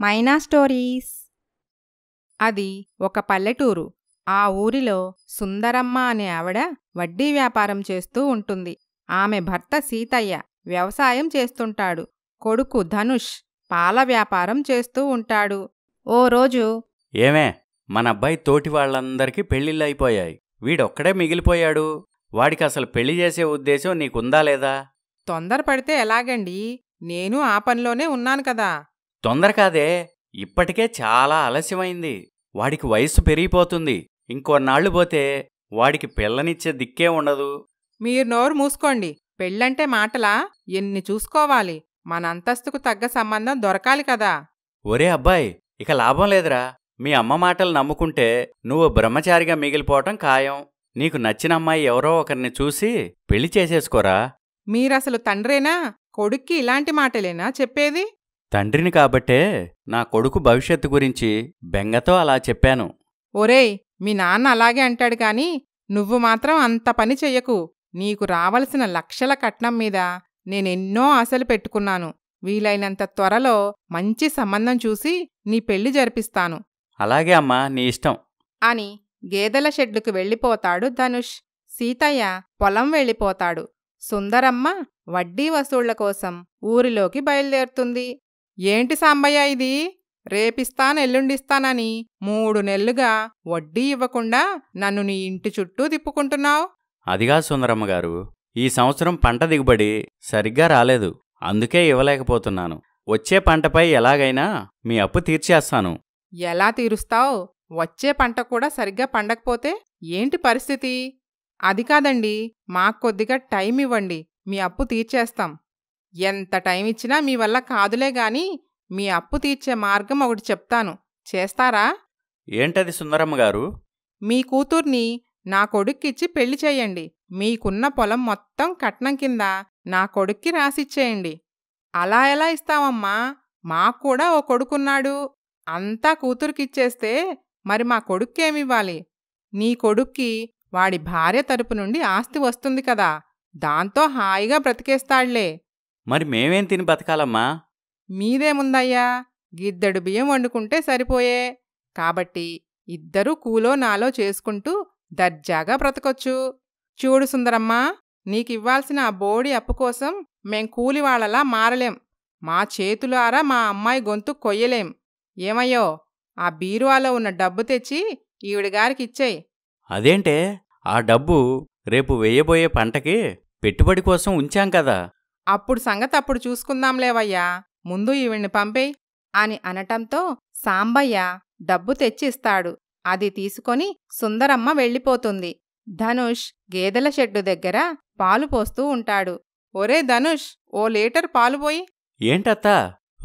మైనా stories. అది ఒక పల్లెటూరు. ఆ ఊరిలో సుందరమ్మ అనే ఆవిడ వడ్డీ వ్యాపారం చేస్తూ ఉంటుంది. ఆమె భర్త సీతయ్య వ్యవసాయం చేస్తుంటాడు. కొడుకు ధనుష్ పాల వ్యాపారం చేస్తూ ఉంటాడు. ఓ రోజు, ఏమే, మనబ్బాయి తోటి వాళ్ళందరికీ పెళ్ళిళ్ళైపోయాయి. వీడొక్కడే మిగిలిపోయాడు. వాడికి అసలు పెళ్లి చేసే ఉద్దేశం నీకుందా లేదా? తొందరపడితే ఎలాగండి? నేను ఆ పనిలోనే ఉన్నాను కదా. తొందర కాదే, ఇప్పటికే చాలా ఆలస్యమైంది. వాడికి వయస్సు పెరిగిపోతుంది. ఇంకొన్నాళ్లు పోతే వాడికి పిల్లనిచ్చే దిక్కే ఉండదు. మీరు నోరు మూసుకోండి. పెళ్ళంటే మాటలా? ఎన్ని చూసుకోవాలి? మన అంతస్తుకు తగ్గ సంబంధం దొరకాలి కదా. ఒరే అబ్బాయి, ఇక లాభం లేదురా. మీ అమ్మ మాటలు నమ్ముకుంటే నువ్వు బ్రహ్మచారిగా మిగిలిపోవటం ఖాయం. నీకు నచ్చిన అమ్మాయి ఎవరో ఒకరిని చూసి పెళ్లి చేసేసుకోరా. మీరసలు తండ్రేనా? కొడుక్కి ఇలాంటి మాటలేనా చెప్పేది? తండ్రిని కాబట్టే నా కొడుకు భవిష్యత్తు గురించి బెంగతో అలా చెప్పాను. ఒరేయ్, మీ నాన్న అలాగే అంటాడు కాని నువ్వు మాత్రం అంత పని చెయ్యకు. నీకు రావలసిన లక్షల కట్నం మీద నేనెన్నో ఆశలు పెట్టుకున్నాను. వీలైనంత త్వరలో మంచి సంబంధం చూసి నీ పెళ్లి జరిపిస్తాను. అలాగే అమ్మా, నీ ఇష్టం అని గేదెల షెడ్డుకు వెళ్ళిపోతాడు ధనుష్. సీతయ్య పొలం వెళ్ళిపోతాడు. సుందరమ్మ వడ్డీ వసూళ్ల కోసం ఊరిలోకి బయలుదేరుతుంది. ఏంటి సాంబయ్య ఇది? రేపిస్తానెల్లుండిస్తానని 3 నెల్లుగా వడ్డీ ఇవ్వకుండా నన్ను నీ ఇంటి చుట్టూ తిప్పుకుంటున్నావు. అదిగా సుందరమ్మగారు, ఈ సంవత్సరం పంట దిగుబడి సరిగ్గా రాలేదు. అందుకే ఇవ్వలేకపోతున్నాను. వచ్చే పంటపై ఎలాగైనా మీ అప్పు తీర్చేస్తాను. ఎలా తీరుస్తావు? వచ్చే పంట కూడా సరిగ్గా పండకపోతే ఏంటి పరిస్థితి? అది కాదండి, మాకు కొద్దిగా టైం ఇవ్వండి, మీ అప్పు తీర్చేస్తాం. ఎంత టైం ఇచ్చినా మీ వల్ల కాదులే గాని మీ అప్పు తీర్చే మార్గం ఒకటి చెప్తాను, చేస్తారా? ఏంటది సుందరమ్మగారు? మీ కూతుర్ని నా కొడుక్కిచ్చి పెళ్లి చెయ్యండి. మీకున్న పొలం మొత్తం కట్నం కింద నా కొడుక్కి రాసిచ్చేయండి. అలా ఎలా ఇస్తావమ్మా? మాక్కూడా ఓ కొడుకున్నాడు. అంతా కూతురికిచ్చేస్తే మరి మా కొడుక్కేమివ్వాలి? నీ కొడుక్కి వాడి భార్య తరపు నుండి ఆస్తి వస్తుంది కదా, దాంతో హాయిగా బ్రతికేస్తాడులే. మరి మేమేం తిని బతకాలమ్మా? మీదేముందయ్యా, గిద్దెడు బియ్యం వండుకుంటే సరిపోయే. కాబట్టి ఇద్దరూ కూలో నాలో చేసుకుంటూ దర్జాగా బ్రతకొచ్చు. చూడు సుందరమ్మా, నీకివ్వాల్సిన ఆ బోడి అప్పు కోసం మేం కూలివాళ్లలా మారలేం. మా చేతులారా మా అమ్మాయి గొంతు కొయ్యలేం. ఏమయ్యో, ఆ బీరువాలో ఉన్న డబ్బు తెచ్చి ఈవిడిగారికిచ్చేయ్. అదేంటే, ఆ డబ్బు రేపు వేయబోయే పంటకి పెట్టుబడి కోసం ఉంచాం కదా. అప్పుడు సంగతప్పుడు చూసుకుందాంలేవయ్యా, ముందు ఈవిడ్ని పంపేయ్ అని అనటంతో సాంబయ్య డబ్బు తెచ్చిస్తాడు. అది తీసుకొని సుందరమ్మ వెళ్ళిపోతుంది. ధనుష్ గేదెల షెడ్డు దగ్గర పాలు పోస్తూ ఉంటాడు. ఒరే ధనుష్, ఓ లీటర్ పాలు పోయి. ఏంటత్తా,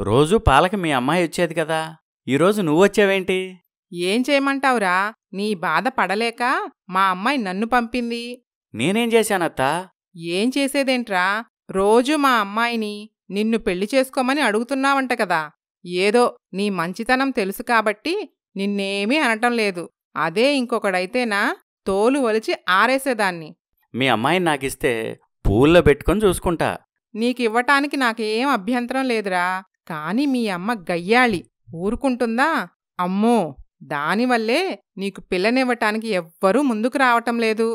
రోజూ పాలకి మీ అమ్మాయి వచ్చేది కదా, ఈరోజు నువ్వొచ్చావేంటి? ఏం చేయమంటావురా? నీ బాధ పడలేక మా అమ్మాయి నన్ను పంపింది. నేనేం చేశానత్తా? ఏం చేసేదేంట్రా, రోజూ మా అమ్మాయిని నిన్ను పెళ్లి చేసుకోమని అడుగుతున్నావంట కదా. ఏదో నీ మంచితనం తెలుసు కాబట్టి నిన్నేమీ అనటం లేదు. అదే ఇంకొకడైతేనా తోలు ఒలిచి ఆరేసేదాన్ని. మీ అమ్మాయిని నాకిస్తే పూల్లో పెట్టుకొని చూసుకుంటా. నీకివ్వటానికి నాకేం అభ్యంతరం లేదురా, కాని మీ అమ్మ గయ్యాళి, ఊరుకుంటుందా? అమ్మో, దానివల్లే నీకు పిల్లనివ్వటానికి ఎవ్వరూ ముందుకు రావటం లేదు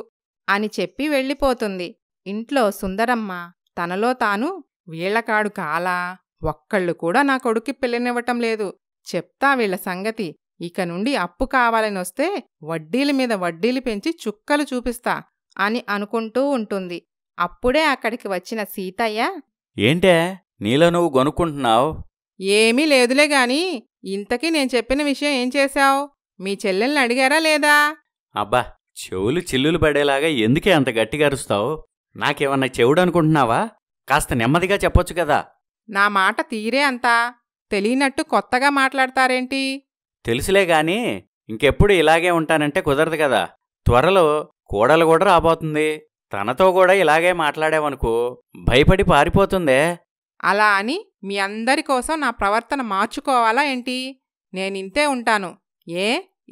అని చెప్పి వెళ్ళిపోతుంది. ఇంట్లో సుందరమ్మ తనలో తాను, వీళ్లకాడు కాలా, ఒక్కళ్ళు కూడా నా కొడుక్కి పిల్లనివ్వటం లేదు. చెప్తా వీళ్ల సంగతి. ఇక నుండి అప్పు కావాలనొస్తే వడ్డీల మీద వడ్డీలు పెంచి చుక్కలు చూపిస్తా అని అనుకుంటూ ఉంటుంది. అప్పుడే అక్కడికి వచ్చిన సీతయ్య, ఏంటే నీలో నువ్వు గొనుక్కుంటున్నావు? ఏమీ లేదులే గాని ఇంతకీ నేను చెప్పిన విషయం ఏం చేశావు? మీ చెల్లెల్ని అడిగారా లేదా? అబ్బా, చెవులు చిల్లులు పడేలాగా ఎందుకే అంత గట్టిగా అరుస్తావు? నాకేమన్నా చెవుడనుకుంటున్నావా? కాస్త నెమ్మదిగా చెప్పొచ్చు కదా. నా మాట తీరే అంతా తెలియనట్టు కొత్తగా మాట్లాడతారేంటి? తెలుసులే గాని ఇంకెప్పుడు ఇలాగే ఉంటానంటే కుదరదు కదా. త్వరలో కోడలు కూడా రాబోతుంది. తనతో కూడా ఇలాగే మాట్లాడావనుకో భయపడి పారిపోతుందే. అలా అని మీ అందరి కోసం నా ప్రవర్తన మార్చుకోవాలా ఏంటి? నేనింతే ఉంటాను. ఏ,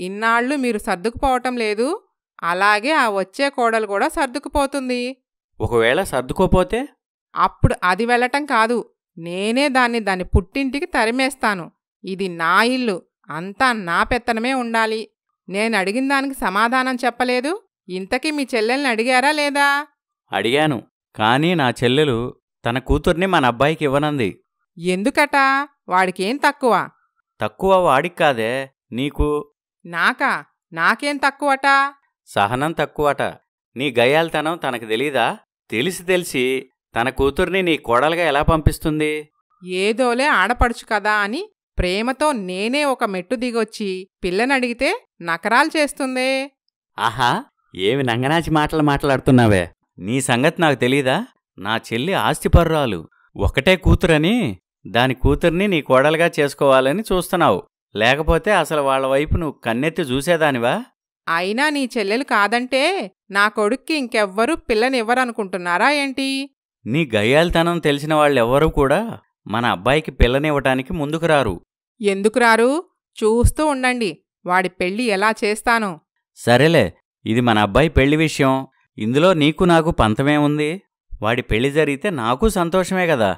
ఇన్నాళ్ళు మీరు సర్దుకుపోవటం లేదు, అలాగే ఆ వచ్చే కోడలు కూడా సర్దుకుపోతుంది. ఒకవేళ సర్దుకోపోతే? అప్పుడు అది వెళ్ళటం కాదు, నేనే దాన్ని పుట్టింటికి తరిమేస్తాను. ఇది నా ఇల్లు, అంతా నా పెత్తనమే ఉండాలి. నేనడిగిన దానికి సమాధానం చెప్పలేదు. ఇంతకీ మీ చెల్లెల్ని అడిగారా లేదా? అడిగాను, కానీ నా చెల్లెలు తన కూతుర్ని మన అబ్బాయికి ఇవ్వనంది. ఎందుకట? వాడికేం తక్కువ? తక్కువ వాడికి కాదే, నీకు. నాకా? నాకేం తక్కువట? సహనం తక్కువట. నీ గయ్యాల్తనం తనకు తెలీదా? తెలిసి తన కూతుర్ని నీ కోడలుగా ఎలా పంపిస్తుంది? ఏదోలే ఆడపడుచు కదా అని ప్రేమతో నేనే ఒక మెట్టు దిగొచ్చి పిల్లనడిగితే నకరాలు చేస్తుందే. ఆహా, ఏమి నంగనాచి మాటలు మాట్లాడుతున్నావే? నీ సంగతి నాకు తెలీదా? నా చెల్లి ఆస్తిపర్రాలు. ఒకటే కూతురని దాని కూతుర్ని నీ కోడలుగా చేసుకోవాలని చూస్తున్నావు. లేకపోతే అసలు వాళ్ళ వైపు నువ్వు కన్నెత్తి చూసేదానివా? అయినా నీ చెల్లెలు కాదంటే నా కొడుక్కి ఇంకెవ్వరూ పిల్లనివ్వరనుకుంటున్నారా ఏంటి? నీ గయ్యాల్తనం తెలిసిన వాళ్ళెవ్వరూ కూడా మన అబ్బాయికి పిల్లనివ్వటానికి ముందుకు రారు. ఎందుకు రారు? చూస్తూ ఉండండి, వాడి పెళ్ళి ఎలా చేస్తానో. సరేలే, ఇది మన అబ్బాయి పెళ్లి విషయం. ఇందులో నీకు నాకు పంతమేముంది? వాడి పెళ్లి జరిగితే నాకు సంతోషమే కదా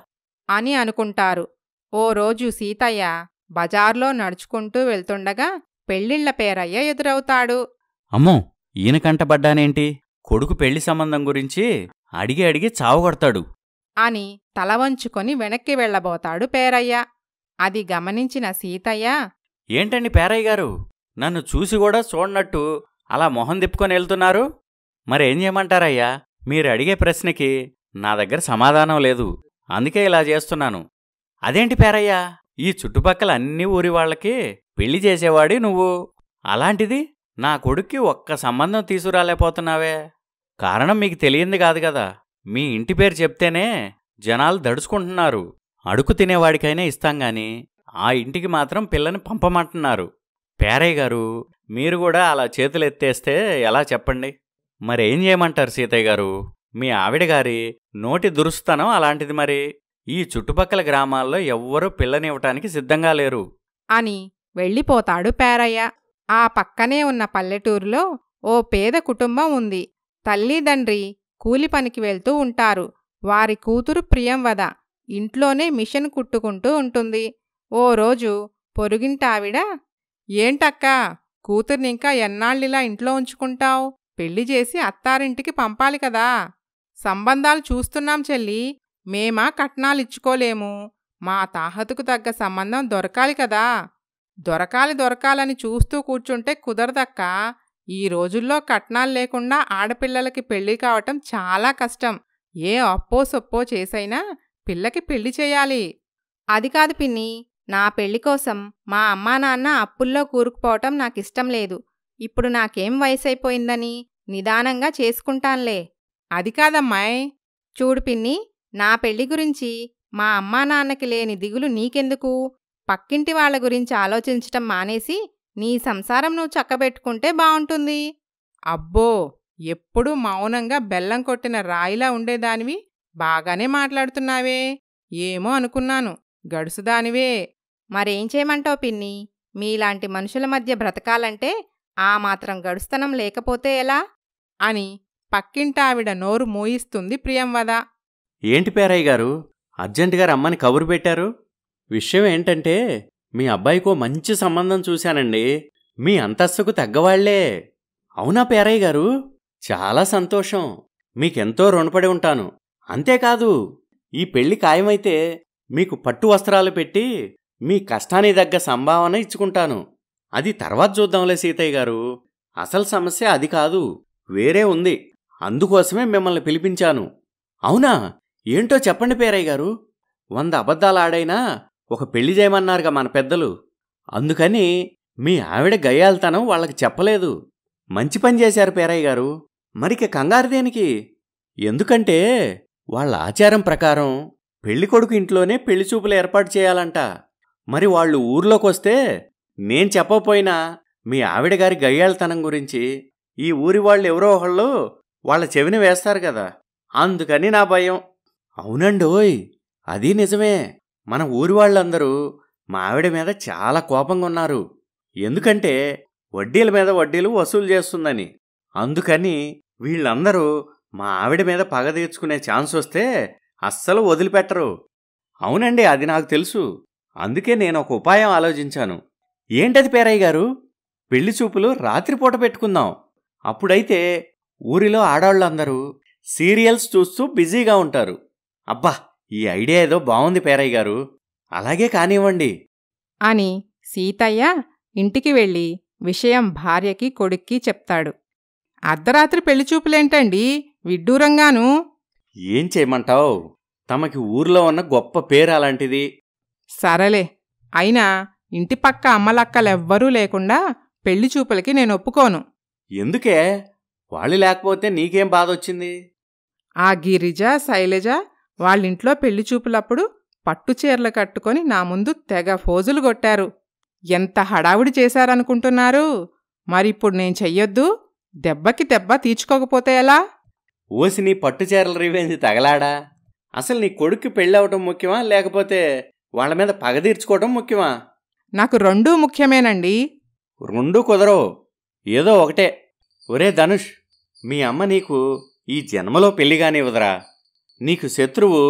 అని అనుకుంటారు. ఓ రోజు సీతయ్య బజార్లో నడుచుకుంటూ వెళ్తుండగా పెళ్ళిళ్ల పేరయ్య ఎదురవుతాడు. అమ్మో, ఈయన కంటబడ్డానేంటి? కొడుకు పెళ్లి సంబంధం గురించి అడిగి చావుగొడతాడు అని తలవంచుకొని వెనక్కి వెళ్లబోతాడు పేరయ్య. అది గమనించిన సీతయ్య, ఏంటండి పేరయ్య గారు, నన్ను చూసి కూడా చూడనట్టు అలా మొహం తిప్పుకొని వెళ్తున్నారు? మరేం చేయమంటారయ్యా? మీరు అడిగే ప్రశ్నకి నా దగ్గర సమాధానం లేదు, అందుకే ఇలా చేస్తున్నాను. అదేంటి పేరయ్యా, ఈ చుట్టుపక్కల అన్ని ఊరి వాళ్ళకి పెళ్లి చేసేవాడి నువ్వు. అలాంటిది నా కొడుక్కి ఒక్క సంబంధం తీసుకురాలేకపోతున్నావే? కారణం మీకు తెలియంది కాదు కదా. మీ ఇంటి పేరు చెప్తేనే జనాలు దడుచుకుంటున్నారు. అడుగు తినేవాడికైనా ఇస్తాంగాని ఆ ఇంటికి మాత్రం పిల్లని పంపమంటున్నారు. పేరయ్య గారు, మీరు కూడా అలా చేతులెత్తేస్తే ఎలా చెప్పండి? మరేం చేయమంటారు సీతయ్య గారు? మీ ఆవిడగారి నోటి దురుస్తనం అలాంటిది. మరి ఈ చుట్టుపక్కల గ్రామాల్లో ఎవ్వరూ పిల్లనివ్వటానికి సిద్ధంగా లేరు అని వెళ్ళిపోతాడు పేరయ్య. ఆ పక్కనే ఉన్న పల్లెటూరులో ఓ పేద కుటుంబం ఉంది. తల్లిదండ్రి కూలి పనికి వెళ్తూ ఉంటారు. వారి కూతురు ప్రియంవద ఇంట్లోనే మిషన్ కుట్టుకుంటూ ఉంటుంది. ఓ రోజు పొరుగింటావిడ, ఏంటక్కా, కూతుర్నింకా ఎన్నాళ్ళిలా ఇంట్లో ఉంచుకుంటావు? పెళ్లి చేసి అత్తారింటికి పంపాలి కదా. సంబంధాలు చూస్తున్నాం చెల్లి, మేమా కట్నాలిచ్చుకోలేము. మా తాహతుకు తగ్గ సంబంధం దొరకాలి కదా. దొరకాలని చూస్తూ కూర్చుంటే కుదరదక్కా. ఈ రోజుల్లో కట్నాలు లేకుండా ఆడపిల్లలకి పెళ్లి కావటం చాలా కష్టం. ఏ అప్పో సొప్పో చేసైనా పిల్లకి పెళ్లి చేయాలి. అది కాదు పిన్ని, నా పెళ్లి కోసం మా అమ్మా నాన్న అప్పుల్లో కూరుకుపోవటం నాకిష్టం లేదు. ఇప్పుడు నాకేం వయసైపోయిందని నిదానంగా చేసుకుంటాన్లే. అది కాదమ్మాయ్. చూడు పిన్ని, నా పెళ్లి గురించి మా అమ్మా నాన్నకి లేని దిగులు నీకెందుకు? పక్కింటి వాళ్ల గురించి ఆలోచించటం మానేసి నీ సంసారం నువ్వు చక్కబెట్టుకుంటే బావుంటుంది. అబ్బో, ఎప్పుడూ మౌనంగా బెల్లం కొట్టిన రాయిలా ఉండేదానివి బాగానే మాట్లాడుతున్నావే. ఏమో అనుకున్నాను, గడుసుదానివే. మరేం చేయమంటావు పిన్ని? మీలాంటి మనుషుల మధ్య బ్రతకాలంటే ఆ మాత్రం గడుస్తనం లేకపోతే ఎలా? అని పక్కింటావిడ నోరు మూయిస్తుంది ప్రియంవద. ఏంటి పేరయ్య గారు, అర్జెంటుగా రమ్మని కబురు పెట్టారు? విషయం ఏంటంటే, మీ అబ్బాయికో మంచి సంబంధం చూశానండి. మీ అంతస్తుకు తగ్గవాళ్లే. అవునా పేరయ్య గారు? చాలా సంతోషం. మీకెంతో రుణపడి ఉంటాను. అంతేకాదు, ఈ పెళ్లి ఖాయమైతే మీకు పట్టు వస్త్రాలు పెట్టి మీ కష్టానికి తగ్గ సంభావన ఇచ్చుకుంటాను. అది తర్వాత చూద్దాంలే సీతయ్య గారు. అసలు సమస్య అది కాదు, వేరే ఉంది. అందుకోసమే మిమ్మల్ని పిలిపించాను. అవునా? ఏంటో చెప్పండి పేరయ్య గారు. 100 అబద్ధాలు ఆడైనా ఒక పెళ్లి చేయమన్నారుగా మన పెద్దలు. అందుకని మీ ఆవిడ గయ్యాల్తనం వాళ్ళకి చెప్పలేదు. మంచి పని చేశారు పేరయ్య గారు. మరిక కంగారు దేనికి? ఎందుకంటే వాళ్ళ ఆచారం ప్రకారం పెళ్ళికొడుకు ఇంట్లోనే పెళ్లిచూపులు ఏర్పాటు చేయాలంట. మరి వాళ్ళు ఊర్లోకొస్తే నేను చెప్పకపోయినా మీ ఆవిడగారి గయ్యాల్తనం గురించి ఈ ఊరి వాళ్ళు ఎవరో ఒకళ్ళు వాళ్ళ చెవిని వేస్తారు కదా. అందుకని నా భయం. అవునండోయ్, అది నిజమే. మన ఊరి వాళ్ళందరూ మా ఆవిడ మీద చాలా కోపంగా ఉన్నారు. ఎందుకంటే వడ్డీల మీద వడ్డీలు వసూలు చేస్తుందని. అందుకని వీళ్ళందరూ మా ఆవిడ మీద పగ తీర్చుకునే ఛాన్స్ వస్తే అస్సలు వదిలిపెట్టరు. అవునండి, అది నాకు తెలుసు. అందుకే నేను ఒక ఉపాయం ఆలోచించాను. ఏంటది పేరయ్య గారు? పెళ్లి చూపులు రాత్రిపూట పెట్టుకుందాం. అప్పుడైతే ఊరిలో ఆడవాళ్ళందరూ సీరియల్స్ చూస్తూ బిజీగా ఉంటారు. అబ్బా, ఈ ఐడియా ఏదో బాగుంది పేరయ్య గారు. అలాగే కానివ్వండి అని సీతయ్య ఇంటికి వెళ్ళి విషయం భార్యకి కొడుక్కి చెప్తాడు. అర్ధరాత్రి పెళ్లిచూపులేంటండి, విడ్డూరంగాను? ఏం చేయమంటావు? తమకి ఊర్లో ఉన్న గొప్ప పేరు అలాంటిది. సరేలే, అయినా ఇంటిపక్క అమ్మలక్కలెవ్వరూ లేకుండా పెళ్లిచూపులకి నేను ఒప్పుకోను. ఎందుకే? వాళ్ళు లేకపోతే నీకేం బాధొచ్చింది? ఆ గిరిజ, శైలజ వాళ్ళింట్లో పెళ్లిచూపులప్పుడు పట్టుచీరలు కట్టుకొని నా ముందు తెగ ఫోజులు కొట్టారు. ఎంత హడావుడి చేశారనుకుంటున్నారు? మరిప్పుడు నేను చెయ్యొద్దు? దెబ్బకి దెబ్బ తీర్చుకోకపోతే ఎలా? ఓసి నీ పట్టుచీరల రివెంజ్ తగలాడా? అసలు నీ కొడుక్కి పెళ్ళవటం ముఖ్యమా, లేకపోతే వాళ్ళ మీద పగ తీర్చుకోవటం ముఖ్యమా? నాకు రెండూ ముఖ్యమేనండి. రెండూ కుదరవు, ఏదో ఒకటే. ఒరే ధనుష్, మీ అమ్మ నీకు ఈ జన్మలో పెళ్లిగానివ్వదురా. నీకు శత్రువు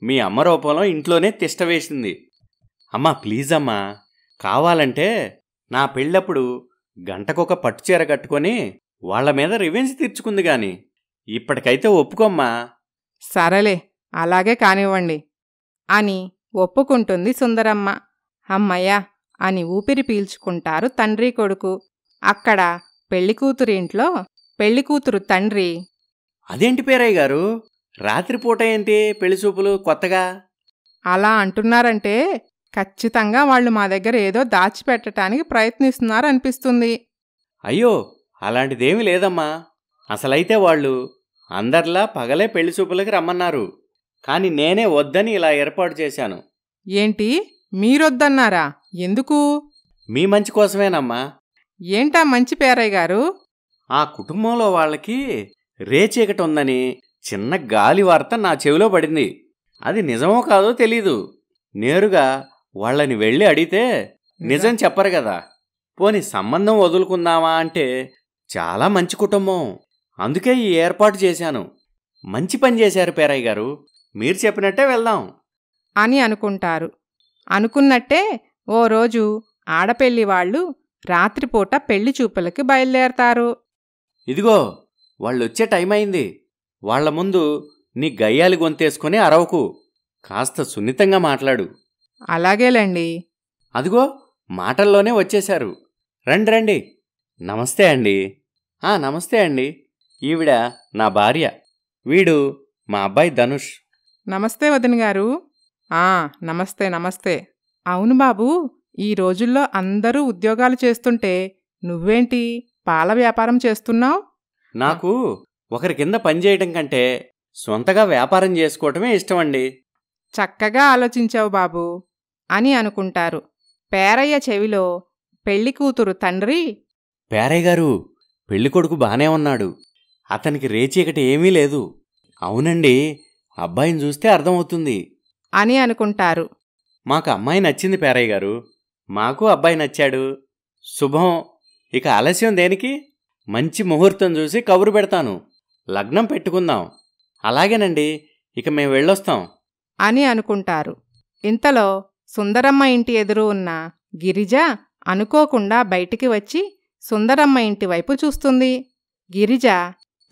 మీ అమ్మ రూపంలో ఇంట్లోనే తిష్టవేసింది. అమ్మా ప్లీజ్ అమ్మా, కావాలంటే నా పెళ్ళప్పుడు గంటకొక పట్టుచీర కట్టుకొని వాళ్ల మీద రివెంజ్ తీర్చుకుంది గాని ఇప్పటికైతే ఒప్పుకోమ్మా. సరేలే, అలాగే కానివ్వండి అని ఒప్పుకుంటుంది సుందరమ్మ. అమ్మయ్య అని ఊపిరి పీల్చుకుంటారు తండ్రి కొడుకు. అక్కడ పెళ్లికూతురింట్లో పెళ్లికూతురు తండ్రి, అదేంటి పేరయ్య గారు, రాత్రిపూట ఏంటి పెళ్లిచూపులు కొత్తగా? అలా అంటున్నారంటే ఖచ్చితంగా వాళ్ళు మా దగ్గర ఏదో దాచిపెట్టడానికి ప్రయత్నిస్తున్నారనిపిస్తుంది. అయ్యో, అలాంటిదేమీ లేదమ్మా. అసలైతే వాళ్ళు అందర్లా పగలే పెళ్లిచూపులకి రమ్మన్నారు. కాని నేనే వద్దని ఇలా ఏర్పాటు చేశాను. ఏంటి, మీరొద్దన్నారా? ఎందుకు? మీ మంచి కోసమేనమ్మా. ఏంటా మంచి పేరయ్య గారు? ఆ కుటుంబంలో వాళ్ళకి రేచీకటి ఉందని చిన్న గాలి వార్త నా చెవిలో పడింది. అది నిజమో కాదో తెలీదు. నేరుగా వాళ్ళని వెళ్ళి అడిగితే నిజం చెప్పరు కదా. పోని సంబంధం వదులుకుందామా అంటే చాలా మంచి కుటుంబం, అందుకే ఈ ఏర్పాటు చేశాను. మంచి పని చేశారు పేరయ్య గారు, మీరు చెప్పినట్టే వెళ్దాం అని అనుకుంటారు. అనుకున్నట్టే ఓ రోజు ఆడపెళ్లి వాళ్ళు రాత్రిపూట పెళ్లి చూపులకి బయలుదేరతారు. ఇదిగో వాళ్ళొచ్చే టైం అయింది. వాళ్ల ముందు నీ గయ్యాలి గొంతేసుకుని అరవకు, కాస్త సున్నితంగా మాట్లాడు. అలాగేలేండి. అదిగో మాటల్లోనే వచ్చేశారు. రండి రండి. నమస్తే అండి. నమస్తే అండి. ఈవిడ నా భార్య, వీడు మా అబ్బాయి ధనుష్. నమస్తే వదిన గారు. నమస్తే నమస్తే. అవును బాబూ, ఈ రోజుల్లో అందరూ ఉద్యోగాలు చేస్తుంటే నువ్వేంటి పాల వ్యాపారం చేస్తున్నావు? నాకు ఒకరి కింద పనిచేయటం కంటే సొంతగా వ్యాపారం చేసుకోవటమే ఇష్టమండి. చక్కగా ఆలోచించావు బాబూ అని అనుకుంటారు. పేరయ్య చెవిలో పెళ్లికూతురు తండ్రి, పేరయ్య గారు, పెళ్ళికొడుకు బానే ఉన్నాడు. అతనికి రేచీకటి ఏమీ లేదు. అవునండి, అబ్బాయిని చూస్తే అర్థమవుతుంది అని అనుకుంటారు. మాకు అమ్మాయి నచ్చింది పేరయ్య గారు. మాకు అబ్బాయి నచ్చాడు. శుభం. ఇక ఆలస్యం దేనికి? మంచి ముహూర్తం చూసి కబురు పెడతాను. లగ్నం పెట్టుకుందాం. అలాగేనండి, ఇక మేము వెళ్ళొస్తాం అని అనుకుంటారు. ఇంతలో సుందరమ్మ ఇంటి ఎదురు ఉన్న గిరిజ అనుకోకుండా బయటికి వచ్చి సుందరమ్మ ఇంటి వైపు చూస్తుంది. గిరిజ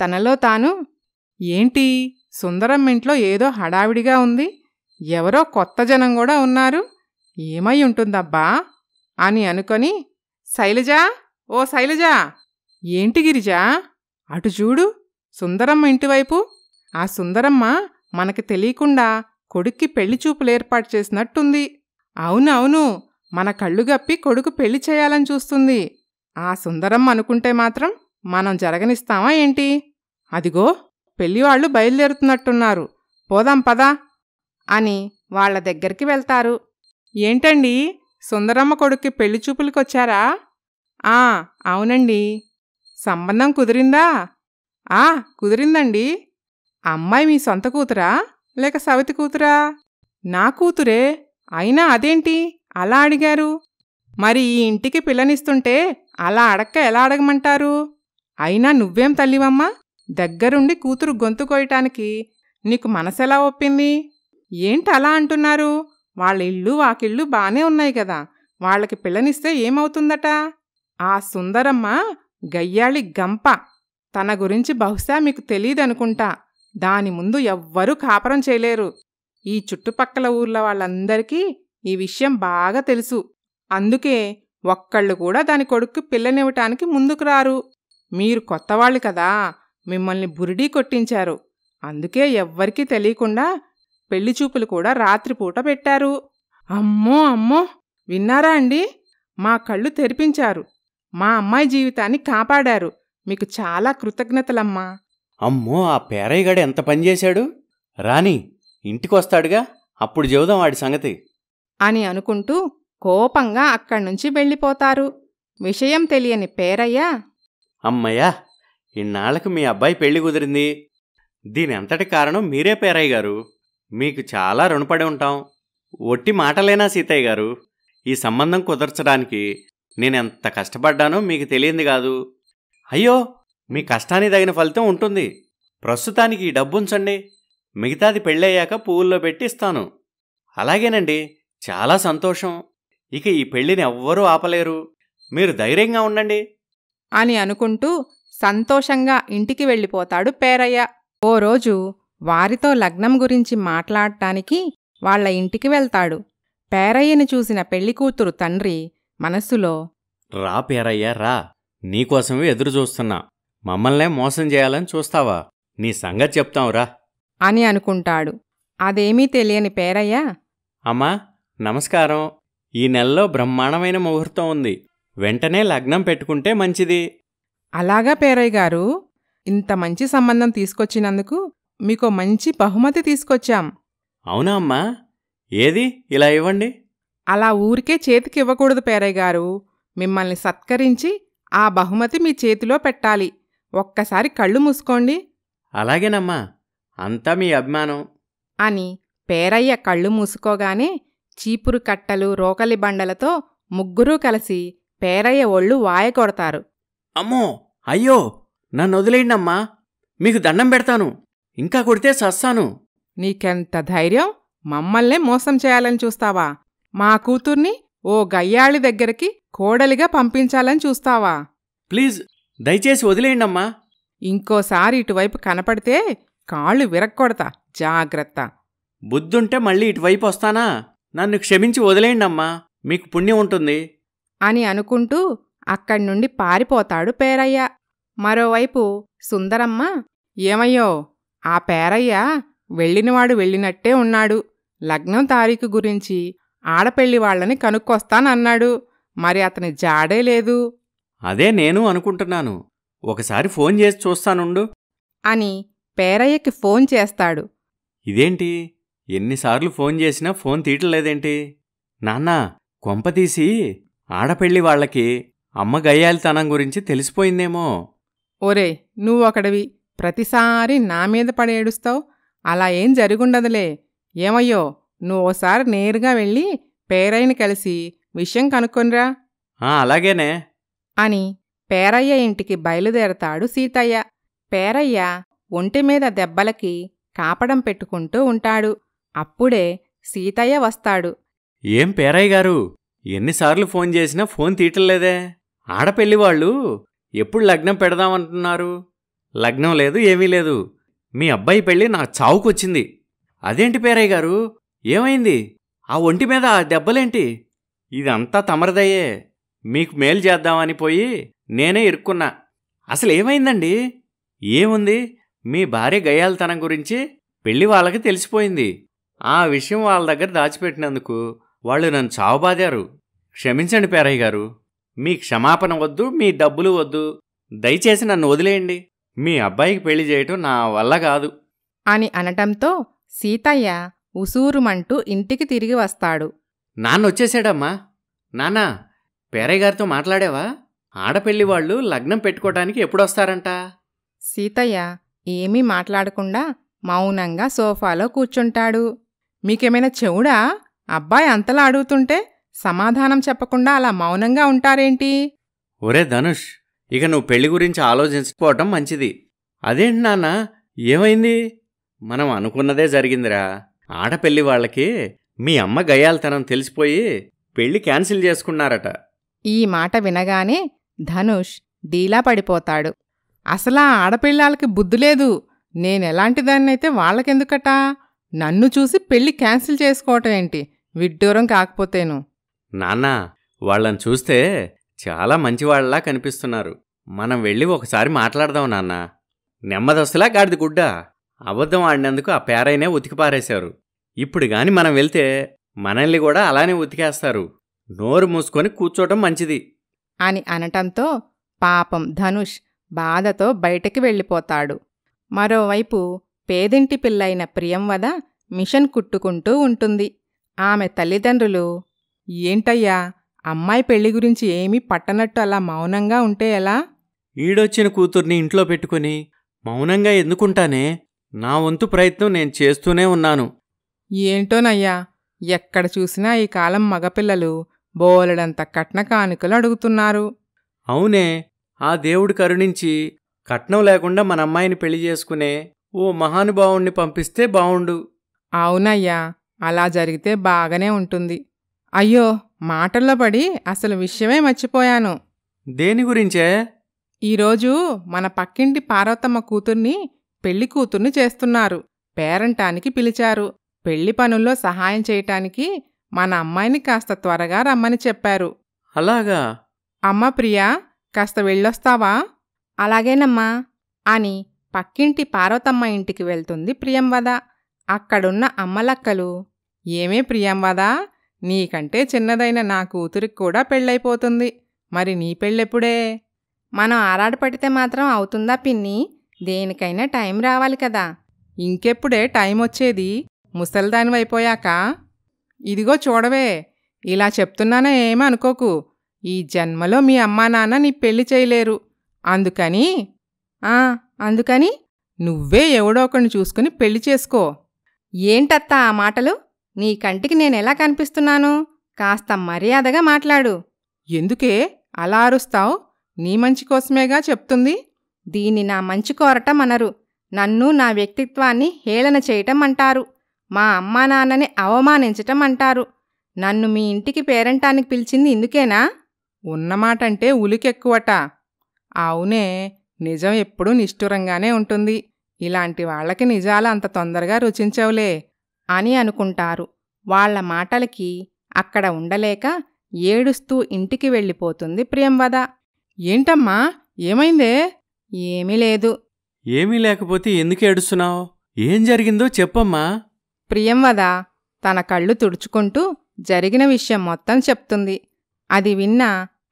తనలో తాను, ఏంటి సుందరమ్మ ఇంట్లో ఏదో హడావిడిగా ఉంది, ఎవరో కొత్త జనం కూడా ఉన్నారు, ఏమై ఉంటుందబ్బా అని అనుకొని, శైలజా, ఓ శైలజా, ఏంటి గిరిజా అటు చూడు సుందరమ్మ ఇంటివైపు. ఆ సుందరమ్మ మనకి తెలియకుండా కొడుక్కి పెళ్లి చూపులు ఏర్పాటు చేసినట్టుంది. అవునవును, మన కళ్ళు గప్పి కొడుకు పెళ్లి చేయాలని చూస్తుంది. ఆ సుందరమ్మ అనుకుంటే మాత్రం మనం జరగనిస్తామా ఏంటి? అదిగో పెళ్లివాళ్లు బయలుదేరుతున్నట్టున్నారు, పోదాం పదా అని వాళ్ల దగ్గరికి వెళ్తారు. ఏంటండి, సుందరమ్మ కొడుక్కి పెళ్లి చూపులకొచ్చారా? అవునండి. సంబంధం కుదిరిందా? కుదిరిందండి. అమ్మాయి మీ సొంత కూతురా లేక సవతి కూతురా? నా కూతురే. అయినా అదేంటి అలా అడిగారు? మరి ఈ ఇంటికి పిల్లనిస్తుంటే అలా అడక్క ఎలా అడగమంటారు? అయినా నువ్వేం తల్లివమ్మా, దగ్గరుండి కూతురు గొంతు కోయటానికి నీకు మనసెలా ఒప్పింది? ఏంటి అలా అంటున్నారు? వాళ్ళ ఇల్లు వాకిళ్ళు బానే ఉన్నాయి కదా, వాళ్ళకి పిల్లనిస్తే ఏమవుతుందట? ఆ సుందరమ్మ గయ్యాళి గంప. తన గురించి బహుశా మీకు తెలీదనుకుంటా. దాని ముందు ఎవ్వరూ కాపరం చేయలేరు. ఈ చుట్టుపక్కల ఊర్ల వాళ్ళందరికీ ఈ విషయం బాగా తెలుసు. అందుకే ఒక్కళ్ళు కూడా దాని కొడుక్కి పిల్లనివ్వటానికి ముందుకు రారు. మీరు కొత్తవాళ్ళు కదా, మిమ్మల్ని బురిడీ కొట్టించారు. అందుకే ఎవ్వరికీ తెలియకుండా పెళ్లిచూపులు కూడా రాత్రిపూట పెట్టారు. అమ్మో అమ్మో, విన్నారా అండి? మా కళ్ళు తెరిపించారు. మా అమ్మాయి జీవితాన్ని కాపాడారు. మీకు చాలా కృతజ్ఞతలమ్మా. అమ్మో, ఆ పేరయ్యగాడు ఎంత పనిచేశాడు! రాని, ఇంటికొస్తాడుగా, అప్పుడు చెబుదాం వాడి సంగతి అని అనుకుంటూ కోపంగా అక్కడ్నుంచి వెళ్ళిపోతారు. విషయం తెలియని పేరయ్య, అమ్మయ్యా, ఇన్నాళ్లకు మీ అబ్బాయి పెళ్లి కుదిరింది. దీని అంతటి కారణం మీరే పేరయ్య గారు. మీకు చాలా రుణపడి ఉంటాం. ఒట్టి మాటలేనా సీతయ్య గారు? ఈ సంబంధం కుదర్చడానికి నేనెంత కష్టపడ్డానో మీకు తెలియంది కాదు. అయ్యో, మీ కష్టానికి తగిన ఫలితం ఉంటుంది. ప్రస్తుతానికి ఈ డబ్బు ఉంచండి, మిగతాది పెళ్ళయ్యాక పువ్వుల్లో పెట్టి ఇస్తాను. అలాగేనండి, చాలా సంతోషం. ఇక ఈ పెళ్లిని ఎవ్వరూ ఆపలేరు. మీరు ధైర్యంగా ఉండండి అని అనుకుంటూ సంతోషంగా ఇంటికి వెళ్ళిపోతాడు పేరయ్య. ఓ రోజు వారితో లగ్నం గురించి మాట్లాడటానికి వాళ్ల ఇంటికి వెళ్తాడు. పేరయ్యని చూసిన పెళ్లికూతురు తండ్రి మనస్సులో, రా పేరయ్య రా, నీకోసమే ఎదురుచూస్తున్నా. మమ్మల్నే మోసం చేయాలని చూస్తావా? నీ సంగతి చెప్తాంరా అని అనుకుంటాడు. అదేమీ తెలియని పేరయ్య, అమ్మా నమస్కారం. ఈ నెలలో బ్రహ్మాండమైన ముహూర్తం ఉంది. వెంటనే లగ్నం పెట్టుకుంటే మంచిది. అలాగా పేరయ్య గారు, ఇంత మంచి సంబంధం తీసుకొచ్చినందుకు మీకో మంచి బహుమతి తీసుకొచ్చాం. అవునా అమ్మా? ఏది, ఇలా ఇవ్వండి. అలా ఊరికే చేతికివ్వకూడదు పేరయ్య గారు. మిమ్మల్ని సత్కరించి ఆ బహుమతి మీ చేతిలో పెట్టాలి. ఒక్కసారి కళ్ళు మూసుకోండి. అలాగేనమ్మా, అంతా మీ అభిమానం అని పేరయ్య కళ్ళు మూసుకోగానే చీపురు కట్టలు రోకలి బండలతో ముగ్గురూ కలిసి పేరయ్య ఒళ్ళు వాయకొడతారు. అమ్మో, అయ్యో, నన్ను వదిలేయండమ్మా, మీకు దండం పెడతాను. ఇంకా కొడితే సస్తాను. నీకెంత ధైర్యం? మమ్మల్నే మోసం చేయాలని చూస్తావా? మా కూతుర్ని ఓ గయ్యాళి దగ్గరికి కోడలిగా పంపించాలని చూస్తావా? ప్లీజ్, దయచేసి వదిలేయండమ్మా. ఇంకోసారి ఇటువైపు కనపడితే కాళ్ళు విరక్కొడతా, జాగ్రత్త. బుద్ధుంటే మళ్ళీ ఇటువైపు వస్తానా? నన్ను క్షమించి వదిలేయండమ్మా, మీకు పుణ్యం ఉంటుంది అని అనుకుంటూ అక్కడ్నుండి పారిపోతాడు పేరయ్య. మరోవైపు సుందరమ్మ, ఏమయ్యో, ఆ పేరయ్య వెళ్ళినవాడు వెళ్ళినట్టే ఉన్నాడు. లగ్నం తారీఖు గురించి ఆడపెళ్లి వాళ్ళని కనుక్కొస్తానన్నాడు. మరి అతని జాడే లేదు. అదే నేను అనుకుంటున్నాను. ఒకసారి ఫోన్ చేసి చూస్తానుండు అని పేరయ్యకి ఫోన్ చేస్తాడు. ఇదేంటి, ఎన్నిసార్లు ఫోన్ చేసినా ఫోన్ తీయట్లేదేంటి? నాన్నా, కొంపతీసి ఆడపెళ్లి వాళ్లకి అమ్మ గయ్యాలితనం గురించి తెలిసిపోయిందేమో. ఒరే, నువ్వొకడివి, ప్రతిసారి నా మీద పడేడుస్తావు. అలా ఏం జరుగుండదులే. ఏమయ్యో, నువ్వోసారి నేరుగా వెళ్ళి పేరయ్యని కలిసి విషయం కనుక్కొనిరా. అలాగేనే అని పేరయ్య ఇంటికి బయలుదేరతాడు సీతయ్య. పేరయ్య ఒంటిమీద దెబ్బలకి కాపడం పెట్టుకుంటూ ఉంటాడు. అప్పుడే సీతయ్య వస్తాడు. ఏం పేరయ్య గారు, ఎన్నిసార్లు ఫోన్ చేసినా ఫోన్ తీయట్లేదే? ఆడపెళ్లివాళ్ళు ఎప్పుడు లగ్నం పెడదామంటున్నారు? లగ్నం లేదు, ఏమీ లేదు. మీ అబ్బాయి పెళ్ళి నా చావుకొచ్చింది. అదేంటి పేరయ్య గారు, ఏమైంది? ఆ ఒంటి మీద ఆ దెబ్బలేంటి? ఇదంతా తమరదయ్యే. మీకు మేలు చేద్దామని పోయి నేనే ఇరుక్కున్నా. అసలేమైందండి? ఏముంది, మీ భార్య గయ్యాలితనం గురించి పెళ్లి వాళ్ళకి తెలిసిపోయింది. ఆ విషయం వాళ్ళ దగ్గర దాచిపెట్టినందుకు వాళ్ళు నన్ను చావబాదారు. క్షమించండి పేరయ్య గారు, మీ క్షమాపణ వద్దు, మీ డబ్బులు వద్దు. దయచేసి నన్ను వదిలేయండి. మీ అబ్బాయికి పెళ్లి చేయటం నా వల్ల కాదు అని అనటంతో సీతయ్య ఉసూరుమంటూ ఇంటికి తిరిగి వస్తాడు. నాన్నొచ్చేశాడమ్మా. నాన్నా, పేరయ్య గారితో మాట్లాడావా? ఆడపెళ్లి వాళ్ళు లగ్నం పెట్టుకోవటానికి ఎప్పుడొస్తారంట? సీతయ్య ఏమీ మాట్లాడకుండా మౌనంగా సోఫాలో కూర్చుంటాడు. మీకేమైనా చెవుడా? అబ్బాయి అంతలా అడుగుతుంటే సమాధానం చెప్పకుండా అలా మౌనంగా ఉంటారేంటి? ఒరే ధనుష్, ఇక నువ్వు పెళ్లి గురించి ఆలోచించుకోవటం మంచిది. అదేంటి నాన్నా, ఏమైంది? మనం అనుకున్నదే జరిగిందిరా. ఆడపెళ్లి వాళ్ళకి మీ అమ్మ గయ్యాలతనం తెలిసిపోయి పెళ్లి క్యాన్సిల్ చేసుకున్నారట. ఈ మాట వినగానే ధనుష్ డీలా పడిపోతాడు. అసలా ఆడపిల్లాలకి బుద్ధి లేదు. నేనెలాంటిదాన్నైతే వాళ్ళకెందుకట? నన్ను చూసి పెళ్లి క్యాన్సిల్ చేసుకోవటం ఏంటి? విడ్డూరం కాకపోతేను. నాన్నా, వాళ్ళని చూస్తే చాలా మంచివాళ్లా కనిపిస్తున్నారు. మనం వెళ్ళి ఒకసారి మాట్లాడదాం నాన్నా. నెమ్మదస్తులా గాడిద గుడ్డ. అబద్ధం ఆడినందుకు ఆ పేరైనే ఉతికిపారేశారు. ఇప్పుడు గాని మనం వెళ్తే మనల్ని కూడా అలానే ఉతికేస్తారు. నోరు మూసుకొని కూర్చోటం మంచిది అని అనటంతో పాపం ధనుష్ బాధతో బయటికి వెళ్ళిపోతాడు. మరోవైపు పేదింటి పిల్లైన ప్రియంవద మిషన్ కుట్టుకుంటూ ఉంటుంది. ఆమె తల్లిదండ్రులు, ఏంటయ్యా, అమ్మాయి పెళ్లి గురించి ఏమీ పట్టనట్టు అలా మౌనంగా ఉంటే ఎలా? ఈడొచ్చిన కూతుర్ని ఇంట్లో పెట్టుకుని మౌనంగా ఎందుకుంటానే? నా వంతు ప్రయత్నం నేను చేస్తూనే ఉన్నాను. ఏంటోనయ్యా, ఎక్కడ చూసినా ఈ కాలం మగపిల్లలు బోలెడంత కట్న కానుకలు అడుగుతున్నారు. అవునే, ఆ దేవుడు కరుణించి కట్నం లేకుండా మన అమ్మాయిని పెళ్లి చేసుకునే ఓ మహానుభావుణ్ణి పంపిస్తే బావుండు. అవునయ్యా, అలా జరిగితే బాగానే ఉంటుంది. అయ్యో, మాటల్లో పడి అసలు విషయమే మర్చిపోయాను. దేని గురించే? ఈరోజు మన పక్కింటి పార్వతమ్మ కూతుర్ని పెళ్లి కూతుర్ని చేస్తున్నారు. పేరంటానికి పిలిచారు. పెళ్లి పనుల్లో సహాయం చేయటానికి మన అమ్మాయిని కాస్త త్వరగా రమ్మని చెప్పారు. అలాగా? అమ్మ ప్రియా, కాస్త వెళ్ళొస్తావా? అలాగేనమ్మా అని పక్కింటి పార్వతమ్మ ఇంటికి వెళ్తుంది ప్రియంవద. అక్కడున్న అమ్మలక్కలు, ఏమే ప్రియంవదా, నీకంటే చిన్నదైన నా కూతురికి కూడా పెళ్ళైపోతుంది. మరి నీ పెళ్ళెప్పుడే? మనం ఆరాటపడితే మాత్రం అవుతుందా పిన్ని? దేనికైనా టైం రావాలి కదా. ఇంకెప్పుడే టైం వచ్చేది? ముసల్దానివైపోయాక? ఇదిగో చూడవే, ఇలా చెప్తున్నానా ఏమీ అనుకోకు. ఈ జన్మలో మీ అమ్మా నాన్న నీ పెళ్లి చేయలేరు. అందుకని అందుకని నువ్వే ఎవడో ఒకరిని చూసుకుని పెళ్లి చేసుకో. ఏంటత్తా ఆ మాటలు? నీ కంటికి నేనెలా కనిపిస్తున్నాను? కాస్త మర్యాదగా మాట్లాడు. ఎందుకే అలా అరుస్తావు? నీ మంచి కోసమేగా చెప్తుంది. దీన్ని నా మంచి కోరటం అనరు. నన్ను, నా వ్యక్తిత్వాన్ని హేళన చేయటం అంటారు. మా అమ్మా నాన్నని అవమానించటం అంటారు. నన్ను మీ ఇంటికి పేరంటానికి పిలిచింది ఇందుకేనా? ఉన్నమాటంటే ఉలికెక్కువట. అవునే, నిజం ఎప్పుడూ నిష్ఠురంగానే ఉంటుంది. ఇలాంటి వాళ్ళకి నిజాలు అంత తొందరగా రుచించవులే అని అనుకుంటారు. వాళ్ల మాటలకి అక్కడ ఉండలేక ఏడుస్తూ ఇంటికి వెళ్ళిపోతుంది ప్రియంవద. ఏంటమ్మా, ఏమైందే? ఏమీ లేదు. ఏమీ లేకపోతే ఎందుకు ఏడుస్తున్నావు? ఏం జరిగిందో చెప్పమ్మా. ప్రియంవద తన కళ్ళు తుడుచుకుంటూ జరిగిన విషయం మొత్తం చెప్తుంది. అది విన్న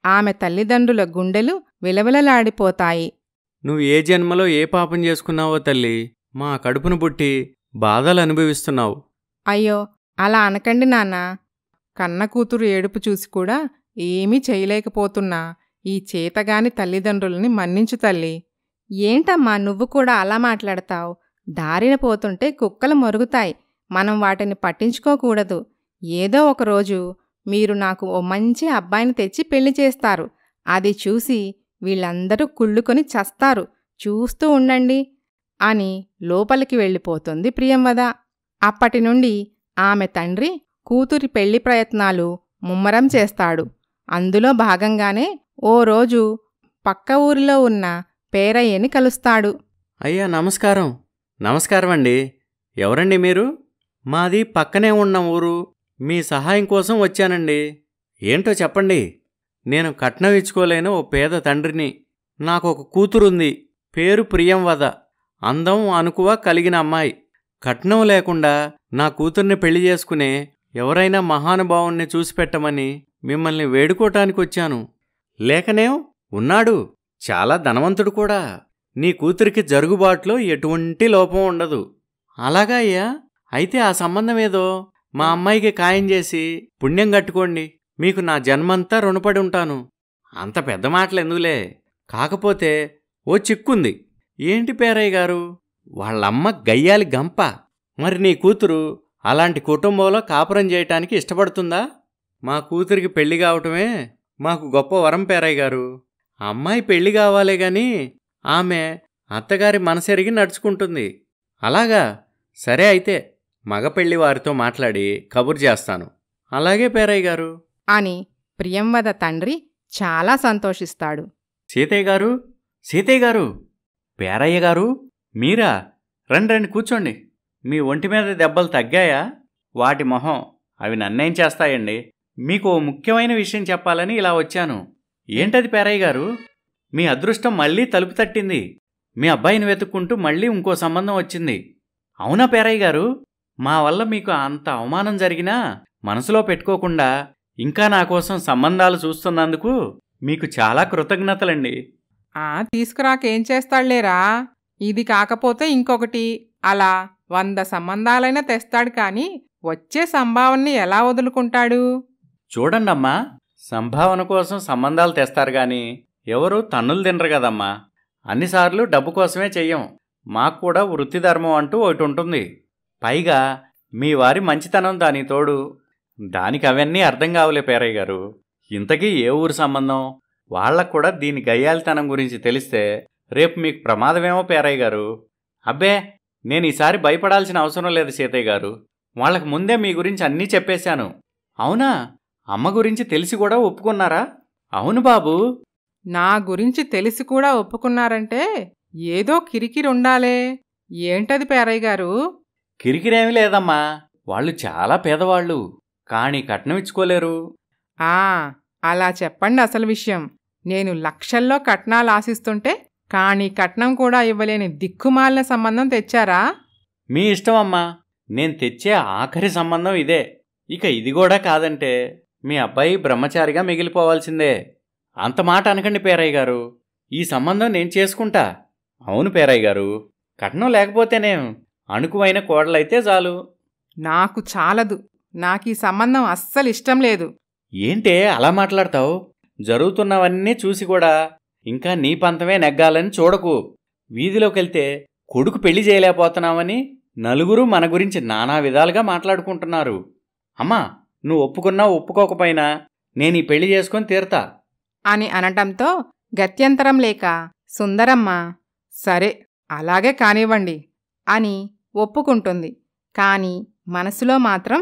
ఆమె తల్లిదండ్రుల గుండెలు విలవిలలాడిపోతాయి. నువ్వు ఏ జన్మలో ఏ పాపం చేసుకున్నావో తల్లి, మా కడుపును పుట్టి బాధలు అనుభవిస్తున్నావు. అయ్యో, అలా అనకండి నాన్నా. కన్న కూతురు ఏడుపు చూసి కూడా ఏమీ చేయలేకపోతున్నా ఈ చేతగాని తల్లిదండ్రులని మన్నించు తల్లి. ఏంటమ్మా నువ్వు కూడా అలా మాట్లాడతావు? దారిన పోతుంటే కుక్కలు మొరుగుతాయి. మనం వాటిని పట్టించుకోకూడదు. ఏదో ఒకరోజు మీరు నాకు ఓ మంచి అబ్బాయిని తెచ్చి పెళ్లి చేస్తారు. అది చూసి వీళ్ళందరూ కుళ్ళుకొని చస్తారు. చూస్తూ ఉండండి అని లోపలికి వెళ్ళిపోతుంది ప్రియంవద. అప్పటినుండి ఆమె తండ్రి కూతురి పెళ్లి ప్రయత్నాలు ముమ్మరం చేస్తాడు. అందులో భాగంగానే ఓ రోజు పక్క ఊరిలో ఉన్న పేరయ్యని కలుస్తాడు. అయ్యా నమస్కారం. నమస్కారం అండి. ఎవరండి మీరు? మాది పక్కనే ఉన్న ఊరు. మీ సహాయం కోసం వచ్చానండి. ఏంటో చెప్పండి. నేను కట్నం ఇచ్చుకోలేని ఓ పేద తండ్రిని. నాకొక కూతురుంది. పేరు ప్రియంవద. అందం అనుకువ కలిగిన అమ్మాయి. కట్నం లేకుండా నా కూతుర్ని పెళ్లి చేసుకునే ఎవరైనా మహానుభావుణ్ణి చూసిపెట్టమని మిమ్మల్ని వేడుకోటానికొచ్చాను. లేకనేం ఉన్నాడు, చాలా ధనవంతుడు కూడా. నీ కూతురికి జరుగుబాట్లో ఎటువంటి లోపం ఉండదు. అలాగా అయ్యా? అయితే ఆ సంబంధమేదో మా అమ్మాయికి ఖాయం చేసి పుణ్యం కట్టుకోండి. మీకు నా జన్మంతా రుణపడి ఉంటాను. అంత పెద్ద మాటలెందుకులే. కాకపోతే ఓ చిక్కుంది. ఏంటి పేరయ్య గారు? వాళ్ళమ్మ గయ్యాలి గంప. మరి నీ కూతురు అలాంటి కుటుంబంలో కాపురం చేయటానికి ఇష్టపడుతుందా? మా కూతురికి పెళ్లి కావటమే మాకు గొప్ప వరం పేరయ్య గారు. అమ్మాయి పెళ్లి కావాలే గాని ఆమె అత్తగారి మనసెరిగి నడుచుకుంటుంది. అలాగా? సరే అయితే మగ పెళ్లివారితో మాట్లాడి కబురు చేస్తాను. అలాగే పేరయ్య గారు అని ప్రియంవద తండ్రి చాలా సంతోషిస్తాడు. సీతయ్య గారు, సీతయ్య గారు, పేరయ్య గారు, మీరా? రండి రండి, కూర్చోండి. మీ ఒంటి మీద దెబ్బలు తగ్గాయా? వాటి మొహం, అవి నన్నేం చేస్తాయండి? మీకు ఓ ముఖ్యమైన విషయం చెప్పాలని ఇలా వచ్చాను. ఏంటది పేరయ్య గారు? మీ అదృష్టం మళ్ళీ తలుపు తట్టింది. మీ అబ్బాయిని వెతుక్కుంటూ మళ్ళీ ఇంకో సంబంధం వచ్చింది. అవునా పేరయ్య గారు? మా వల్ల మీకు అంత అవమానం జరిగినా మనసులో పెట్టుకోకుండా ఇంకా నా కోసం సంబంధాలు చూస్తున్నందుకు మీకు చాలా కృతజ్ఞతలండి. తీసుకురాకేం చేస్తాడులేరా? ఇది కాకపోతే ఇంకొకటి, అలా 100 సంబంధాలైనా తెస్తాడు కాని వచ్చే సంభావనని ఎలా వదులుకుంటాడు? చూడండమ్మా, సంభావన కోసం సంబంధాలు తెస్తారు గాని ఎవరూ తన్నులు తినరు కదమ్మా. అన్నిసార్లు డబ్బు కోసమే చెయ్యం. మాకు కూడా వృత్తి ధర్మం అంటూ ఒకటి ఉంటుంది. పైగా మీ వారి మంచితనం దానికి తోడు. దానికి అవన్నీ అర్థం కావులే పేరయ్య గారు. ఇంతకీ ఏ ఊరు సంబంధం? వాళ్లకు కూడా దీని గయ్యాలితనం గురించి తెలిస్తే రేపు మీకు ప్రమాదమేమో పేరయ్య గారు. అబ్బే, నేను ఈసారి భయపడాల్సిన అవసరం లేదు సీతయ్య గారు. వాళ్లకు ముందే మీ గురించి అన్నీ చెప్పేశాను. అవునా? అమ్మ గురించి తెలిసి కూడా ఒప్పుకున్నారా? అవును బాబు. నా గురించి తెలిసి కూడా ఒప్పుకున్నారంటే ఏదో కిరికిరుండాలే. ఏంటది పేరయ్య గారు? కిరికిరేమీ లేదమ్మా. వాళ్ళు చాలా పేదవాళ్ళు, కానీ కట్నం ఇచ్చుకోలేరు. అలా చెప్పండి అసలు విషయం. నేను లక్షల్లో కట్నాలు ఆశిస్తుంటే కానీ కట్నం కూడా ఇవ్వలేని దిక్కుమాలిన సంబంధం తెచ్చారా? మీ ఇష్టం అమ్మా. నేను తెచ్చే ఆఖరి సంబంధం ఇదే. ఇక ఇది కూడా కాదంటే మీ అబ్బాయి బ్రహ్మచారిగా మిగిలిపోవాల్సిందే. అంత మాట అనకండి పేరయ్య గారు. ఈ సంబంధం నేను చేసుకుంటా. అవును పేరయ్య గారు, కట్నం లేకపోతేనేం, అణుకువైన కోడలైతే చాలు. నాకు చాలదు. నాకీ సంబంధం అస్సలు ఇష్టం లేదు. ఏంటే అలా మాట్లాడతావు? జరుగుతున్నవన్నీ చూసి కూడా ఇంకా నీ పంతమే నెగ్గాలని చూడకు. వీధిలోకెళ్తే కొడుకు పెళ్లి చేయలేకపోతున్నామని నలుగురు మన గురించి నానా విధాలుగా మాట్లాడుకుంటున్నారు. అమ్మా, నువ్వు ఒప్పుకున్నా ఒప్పుకోకపోయినా నేను ఈ పెళ్లి చేసుకొని తీరుతా అని అనటంతో గత్యంతరం లేక సుందరమ్మ సరే అలాగే కానివ్వండి అని ఒప్పుకుంటుంది. కాని మనసులో మాత్రం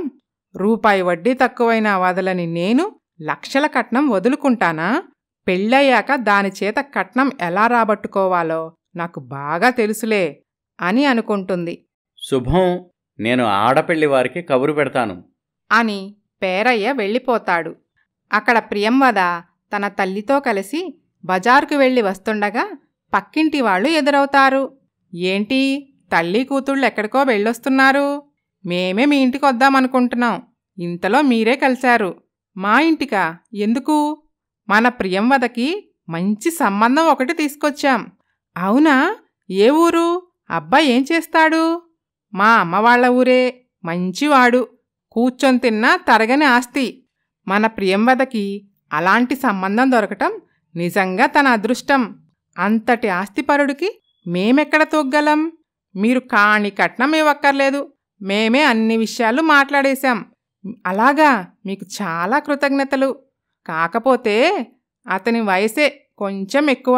రూపాయి వడ్డీ తక్కువైనా వదలని నేను లక్షల కట్నం వదులుకుంటానా? పెళ్ళయ్యాక దానిచేత కట్నం ఎలా రాబట్టుకోవాలో నాకు బాగా తెలుసులే అని అనుకుంటుంది. శుభం, నేను ఆడపెళ్లి వారికి కబురు పెడతాను అని పేరయ్య వెళ్ళిపోతాడు. అక్కడ ప్రియంవద తన తల్లితో కలిసి బజారుకు వెళ్ళి వస్తుండగా పక్కింటి వాళ్ళు ఎదురవుతారు. ఏంటి, తల్లి కూతుళ్ళు ఎక్కడికో వెళ్ళొస్తున్నారు? మేమే మీ ఇంటికి వద్దామనుకుంటున్నాం. ఇంతలో మీరే కలిశారు. మా ఇంటికా? ఎందుకు? మన ప్రియంవదకి మంచి సంబంధం ఒకటి తీసుకొచ్చాం. అవునా? ఏ ఊరు? అబ్బాయి ఏం చేస్తాడు? మా అమ్మవాళ్ల ఊరే. మంచివాడు. కూర్చొని తిన్నా తరగని ఆస్తి. మన ప్రియంవదకి అలాంటి సంబంధం దొరకటం నిజంగా తన అదృష్టం. అంతటి ఆస్తిపరుడికి మేమెక్కడ తొగ్గలం? మీరు కాని కట్నం ఇవ్వక్కర్లేదు. మేమే అన్ని విషయాలు మాట్లాడేశాం. అలాగా? మీకు చాలా కృతజ్ఞతలు. కాకపోతే అతని వయసే కొంచెం ఎక్కువ.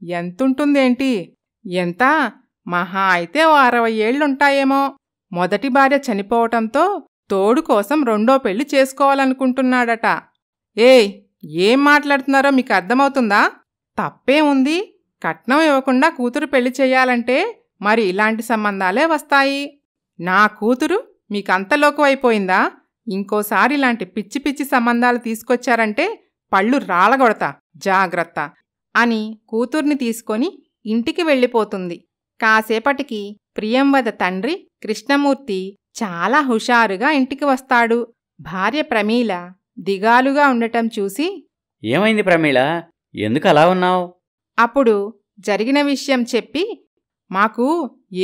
ఎంతుంటుందేంటి? ఎంత? మహా అయితే 60 ఏళ్లుంటాయేమో. మొదటి భార్య చనిపోవటంతో తోడు కోసం రెండో పెళ్లి చేసుకోవాలనుకుంటున్నాడట. ఏం మాట్లాడుతున్నారో మీకు అర్థమవుతుందా? తప్పే ఉంది. కట్నం ఇవ్వకుండా కూతురు పెళ్లి చెయ్యాలంటే మరి ఇలాంటి సంబంధాలే వస్తాయి. నా కూతురు మీకంతలోకువైపోయిందా? ఇంకోసారి ఇలాంటి పిచ్చి పిచ్చి సంబంధాలు తీసుకొచ్చారంటే పళ్ళు రాలగొడతా, జాగ్రత్త అని కూతుర్ని తీసుకొని ఇంటికి వెళ్ళిపోతుంది. కాసేపటికి ప్రియంవద తండ్రి కృష్ణమూర్తి చాలా హుషారుగా ఇంటికి వస్తాడు. భార్య ప్రమీల దిగాలుగా ఉండటం చూసి, ఏమైంది ప్రమీల, ఎందుకు అలా ఉన్నావు? అప్పుడు జరిగిన విషయం చెప్పి, మాకు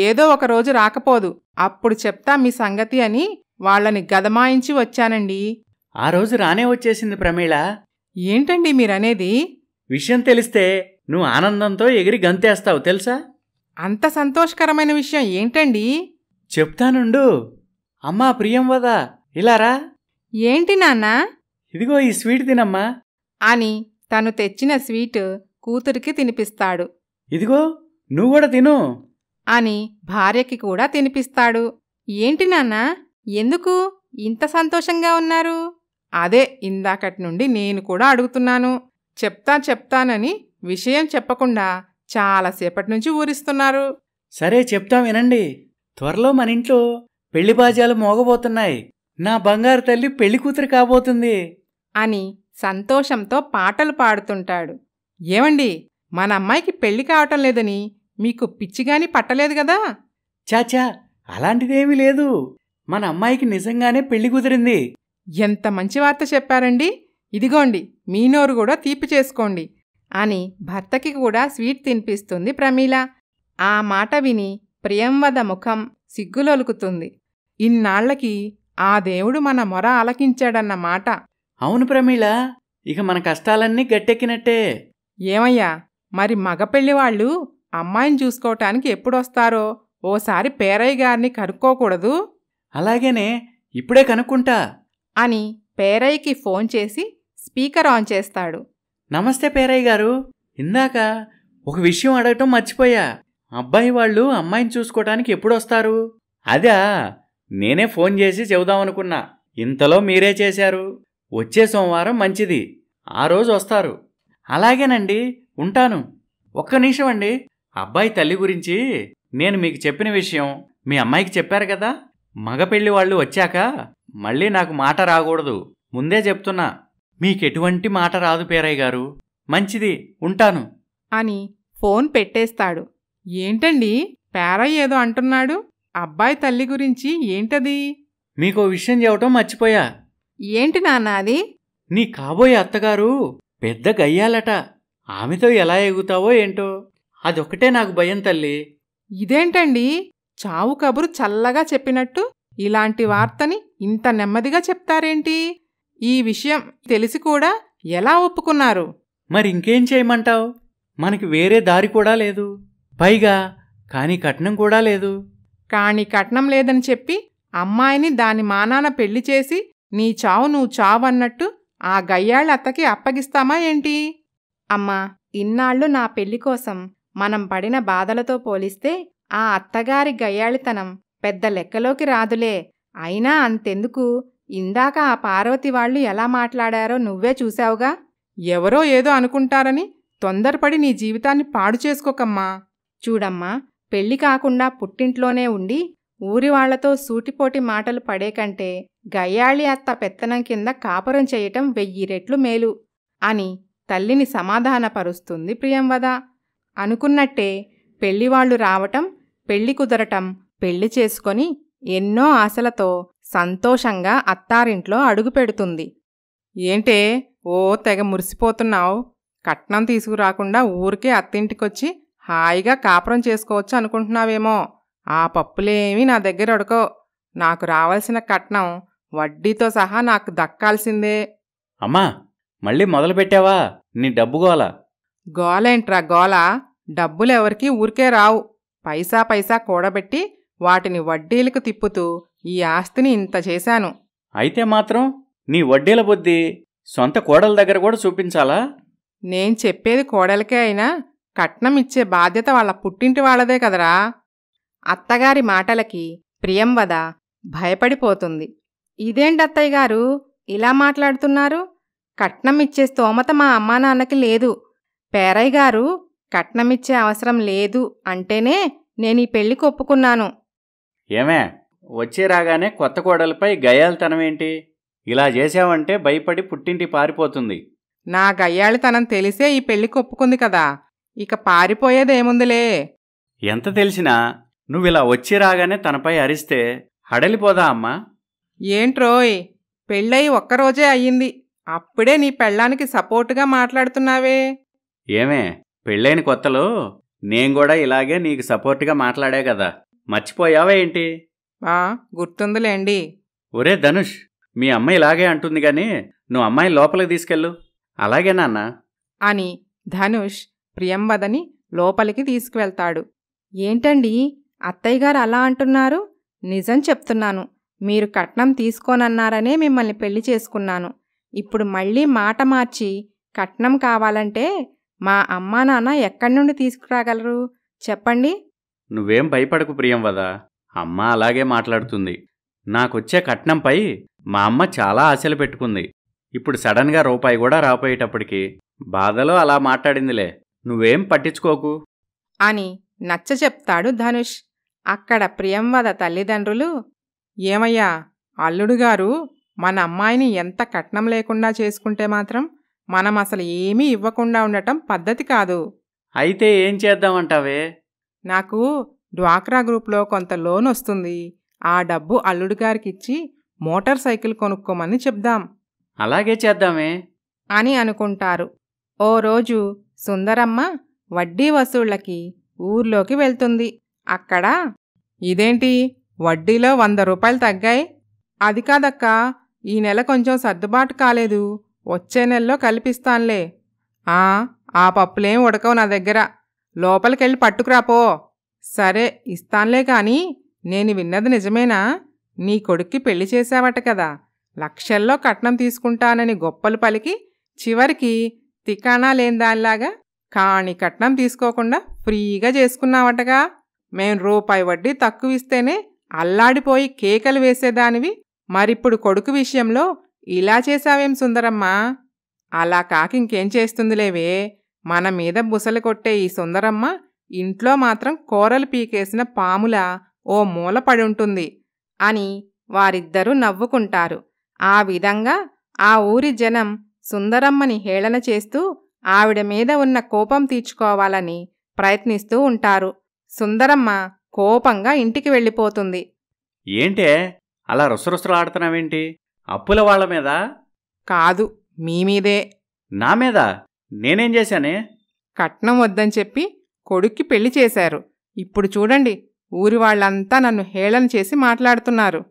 ఏదో ఒకరోజు రాకపోదు, అప్పుడు చెప్తా మీ సంగతి అని వాళ్ళని గదమాయించి వచ్చానండి. ఆ రోజు రానే వచ్చేసింది ప్రమీల. ఏంటండి మీరనేది? విషయం తెలిస్తే నువ్వు ఆనందంతో ఎగిరి గంతేస్తావు తెలుసా? అంత సంతోషకరమైన విషయం ఏంటండి? చెప్తానుండు. అమ్మా ప్రియంవద, ఇలారా. ఏంటి నాన్నా? ఇదిగో ఈ స్వీట్ తినమ్మా అని తను తెచ్చిన స్వీట్ కూతురికి తినిపిస్తాడు. ఇదిగో నువ్వు కూడా తిను అని భార్యకి కూడా తినిపిస్తాడు. ఏంటి నాన్నా ఎందుకు ఇంత సంతోషంగా ఉన్నారు? అదే ఇందాకటి నుండి నేను కూడా అడుగుతున్నాను. చెప్తానని విషయం చెప్పకుండా చాలాసేపటి నుంచి ఊరిస్తున్నారు. సరే చెప్తాం వినండి. త్వరలో మన ఇంట్లో పెళ్లి బాజాలు మోగబోతున్నాయి. నా బంగారు తల్లి పెళ్లి కూతురు కాబోతుంది అని సంతోషంతో పాటలు పాడుతుంటాడు. ఏమండి, మన అమ్మాయికి పెళ్లి కావటం లేదని మీకు పిచ్చిగాని పట్టలేదు కదా? చాచా, అలాంటిదేమీ లేదు. మన అమ్మాయికి నిజంగానే పెళ్లి కుదిరింది. ఎంత మంచి వార్త చెప్పారండి. ఇదిగోండి, మీ నోరు కూడా తీపి చేసుకోండి అని భర్తకి కూడా స్వీట్ తినిపిస్తుంది ప్రమీల. ఆ మాట విని ప్రియంవద ముఖం సిగ్గులొలుకుతుంది. ఇన్నాళ్లకి ఆ దేవుడు మన మొర ఆలకించాడన్న మాట. అవును ప్రమీల, ఇక మన కష్టాలన్నీ గట్టెక్కినట్టే. ఏమయ్యా, మరి మగ పెళ్లివాళ్లు అమ్మాయిని చూసుకోవటానికి ఎప్పుడొస్తారో ఓసారి పేరయ్య గారిని కనుక్కోకూడదు? అలాగేనే, ఇప్పుడే కనుక్కుంటా అని పేరయ్యకి ఫోన్ చేసి స్పీకర్ ఆన్ చేస్తాడు. నమస్తే పేరయ్య గారు, ఇందాక ఒక విషయం అడగటం మర్చిపోయా. అబ్బాయి వాళ్ళు అమ్మాయిని చూసుకోవటానికి ఎప్పుడొస్తారు? అదా, నేనే ఫోన్ చేసి చెబుదామనుకున్నా. ఇంతలో మీరే చేశారు. వచ్చే సోమవారం మంచిది, ఆ రోజు వస్తారు. అలాగేనండి, ఉంటాను. ఒక్క నిమిషం అండి. అబ్బాయి తల్లి గురించి నేను మీకు చెప్పిన విషయం మీ అమ్మాయికి చెప్పారు కదా? మగ పెళ్లి వాళ్ళు వచ్చాక మళ్ళీ నాకు మాట రాకూడదు, ముందే చెప్తున్నా. మీకెటువంటి మాట రాదు పేరయ్య గారు. మంచిది, ఉంటాను అని ఫోన్ పెట్టేస్తాడు. ఏంటండి, పేరయ్య ఏదో అంటున్నాడు? అబ్బాయి తల్లి గురించి ఏంటది? మీకో విషయం చెప్పటం మర్చిపోయా. ఏంటి నాన్న అది? నీ కాబోయే అత్తగారు పెద్ద గయ్యాలట. ఆమెతో ఎలా ఎగుతావో ఏంటో, అదొక్కటే నాకు భయం తల్లి. ఇదేంటండి, చావు కబురు చల్లగా చెప్పినట్టు ఇలాంటి వార్తని ఇంత నెమ్మదిగా చెప్తారేంటి? ఈ విషయం తెలిసి కూడా ఎలా ఒప్పుకున్నారు? మరి ఇంకేం చేయమంటావు? మనకి వేరే దారి కూడా లేదు. పైగా కాని కట్నం కూడా లేదు. కాని కట్నం లేదని చెప్పి అమ్మాయిని దాని మానాన పెళ్లి చేసి నీ చావు నువ్వు చావన్నట్టు ఆ గయ్యాళ్ళ అత్తకి అప్పగిస్తామా ఏంటి? అమ్మా, ఇన్నాళ్ళు నా పెళ్లి కోసం మనం పడిన బాధలతో పోలిస్తే ఆ అత్తగారి గయ్యాళితనం పెద్ద లెక్కలోకి రాదులే. అయినా అంతెందుకు, ఇందాక ఆ పార్వతి వాళ్ళు ఎలా మాట్లాడారో నువ్వే చూశావుగా. ఎవరో ఏదో అనుకుంటారని తొందరపడి నీ జీవితాన్ని పాడు చేసుకోకమ్మా. చూడమ్మా, పెళ్లి కాకుండా పుట్టింట్లోనే ఉండి ఊరివాళ్లతో సూటిపోటి మాటలు పడే కంటే గయ్యాళి అత్త పెత్తనం కింద కాపురం చేయటం 1000 రెట్లు మేలు అని తల్లిని సమాధానపరుస్తుంది ప్రియంవద. అనుకున్నట్టే పెళ్లివాళ్లు రావటం, పెళ్లి కుదరటం, పెళ్లి చేసుకొని ఎన్నో ఆశలతో సంతోషంగా అత్తారింట్లో అడుగుపెడుతుంది. ఏంటే ఓ తెగ మురిసిపోతున్నావు? కట్నం తీసుకురాకుండా ఊరికే అత్తింటికొచ్చి హాయిగా కాపురం చేసుకోవచ్చు అనుకుంటున్నావేమో. ఆ పప్పులేమీ నా దగ్గర ఉడకో. నాకు రావాల్సిన కట్నం వడ్డీతో సహా నాకు దక్కాల్సిందే. అమ్మా, మళ్ళీ మొదలుపెట్టావా నీ డబ్బు గోల? గోలేంట్రా గోల? డబ్బులెవరికీ ఊరికే రావు. పైసా పైసా కూడబెట్టి వాటిని వడ్డీలకు తిప్పుతూ ఈ ఆస్తిని ఇంత చేశాను. అయితే మాత్రం నీ వడ్డీల బుద్ధి సొంత కోడల దగ్గర కూడా చూపించాలా? నేను చెప్పేది కోడలికే అయినా కట్నం ఇచ్చే బాధ్యత వాళ్ళ పుట్టింటి వాళ్ళదే కదరా. అత్తగారి మాటలకి ప్రియంవద భయపడిపోతుంది. ఇదేంటత్తయ్యగారు ఇలా మాట్లాడుతున్నారు? కట్నం ఇచ్చే స్తోమత మా అమ్మానాన్నకి లేదు. పేరయ్యగారు కట్నమిచ్చే అవసరం లేదు అంటేనే నేనీ పెళ్లికి ఒప్పుకున్నాను. ఏమే, వచ్చి రాగానే కొత్త కోడలపై గయ్యాలతనమేంటి? ఇలా చేశావంటే భయపడి పుట్టింటి పారిపోతుంది. నా గయ్యాళితనం తెలిసే ఈ పెళ్లికి ఒప్పుకుంది కదా, ఇక పారిపోయేదేముందిలే. ఎంత తెలిసినా నువ్విలా వచ్చి రాగానే తనపై అరిస్తే హడలిపోదా అమ్మా? ఏంట్రోయ్, పెళ్ళయి ఒక్కరోజే అయ్యింది, అప్పుడే నీ పెళ్ళానికి సపోర్టుగా మాట్లాడుతున్నావే? ఏమే, పెళ్ళైన కొత్తలో నేను కూడా ఇలాగే నీకు సపోర్టుగా మాట్లాడా కదా, మర్చిపోయావా ఏంటి? గుర్తుందిలేండి. ఒరే ధనుష్, మీ అమ్మ ఇలాగే అంటుంది గాని నువ్వు అమ్మాయి లోపలికి తీసుకెళ్ళు. అలాగే నాన్న అని ధనుష్ ప్రియంవదని లోపలికి తీసుకువెళ్తాడు. ఏంటండి అత్తయ్యగారు అలా అంటున్నారు? నిజం చెప్తున్నాను, మీరు కట్నం తీసుకోనన్నారనే మిమ్మల్ని పెళ్లి చేసుకున్నాను. ఇప్పుడు మళ్ళీ మాట మార్చి కట్నం కావాలంటే మా అమ్మా నాన్న ఎక్కడి నుండి తీసుకురాగలరు చెప్పండి? నువ్వేం భయపడకు ప్రియంవద, అమ్మ అలాగే మాట్లాడుతుంది. నాకొచ్చే కట్నంపై మా అమ్మ చాలా ఆశలు పెట్టుకుంది. ఇప్పుడు సడన్గా రూపాయి కూడా రాపోయేటప్పటికి బాధలో అలా మాట్లాడిందిలే. నువ్వేం పట్టించుకోకు అని నచ్చచెప్తాడు ధనుష్. అక్కడ ప్రియంవద తల్లిదండ్రులు, ఏమయ్యా అల్లుడుగారు మన అమ్మాయిని ఎంత కట్నం లేకుండా చేసుకుంటే మాత్రం మనం అసలు ఏమీ ఇవ్వకుండా ఉండటం పద్ధతి కాదు. అయితే ఏం చేద్దామంటావే? నాకు డ్వాక్రా గ్రూప్లో కొంత లోన్ వస్తుంది. ఆ డబ్బు అల్లుడుగారికిచ్చి మోటార్ సైకిల్ కొనుక్కోమని చెప్దాం అలాగే చేద్దామే అని అనుకుంటారు. ఓ రోజు సుందరమ్మ వడ్డీ వసూళ్లకి ఊర్లోకి వెళ్తుంది. అక్కడ, ఇదేంటి వడ్డీలో 100 రూపాయలు తగ్గాయి? అది కాదక్కా, ఈ నెల కొంచెం సర్దుబాటు కాలేదు, వచ్చే నెలలో కల్పిస్తాన్లే. ఆ పప్పులేం ఉడకవు నా దగ్గర, లోపలికెళ్ళి పట్టుకురాపో. సరే ఇస్తాన్లే కాని నేను విన్నది నిజమేనా? నీ కొడుక్కి పెళ్లి చేశావట కదా, లక్షల్లో కట్నం తీసుకుంటానని గొప్పలు పలికి చివరికి తికాణా లేని దానిలాగా కాని కట్నం తీసుకోకుండా ఫ్రీగా చేసుకున్నావటగా. మేం రూపాయి వడ్డీ తక్కువిస్తేనే అల్లాడిపోయి కేకలు వేసేదానివి, మరిప్పుడు కొడుకు విషయంలో ఇలా చేశావేం సుందరమ్మా? అలా కాకింకేం చేస్తుందిలేవే, మన మీద బుసలు కొట్టే ఈ సుందరమ్మ ఇంట్లో మాత్రం కూరలు పీకేసిన పాములా ఓ మూల పడుంటుంది అని వారిద్దరూ నవ్వుకుంటారు. ఆ విధంగా ఆ ఊరి జనం సుందరమ్మని హేళన చేస్తూ ఆవిడ మీద ఉన్న కోపం తీర్చుకోవాలని ప్రయత్నిస్తూ ఉంటారు. సుందరమ్మ కోపంగా ఇంటికి వెళ్ళిపోతుంది. ఏంటే అలా రుసరుసలాడుతున్నావేంటి? అప్పుల వాళ్ళ మీద? కాదు, మీమీదే. నా మీద నేనేం చేశానే? కట్నం వద్దని చెప్పి కొడుక్కి పెళ్లి చేశారు. ఇప్పుడు చూడండి, ఊరి వాళ్ళంతా నన్ను హేళన చేసి మాట్లాడుతున్నారు.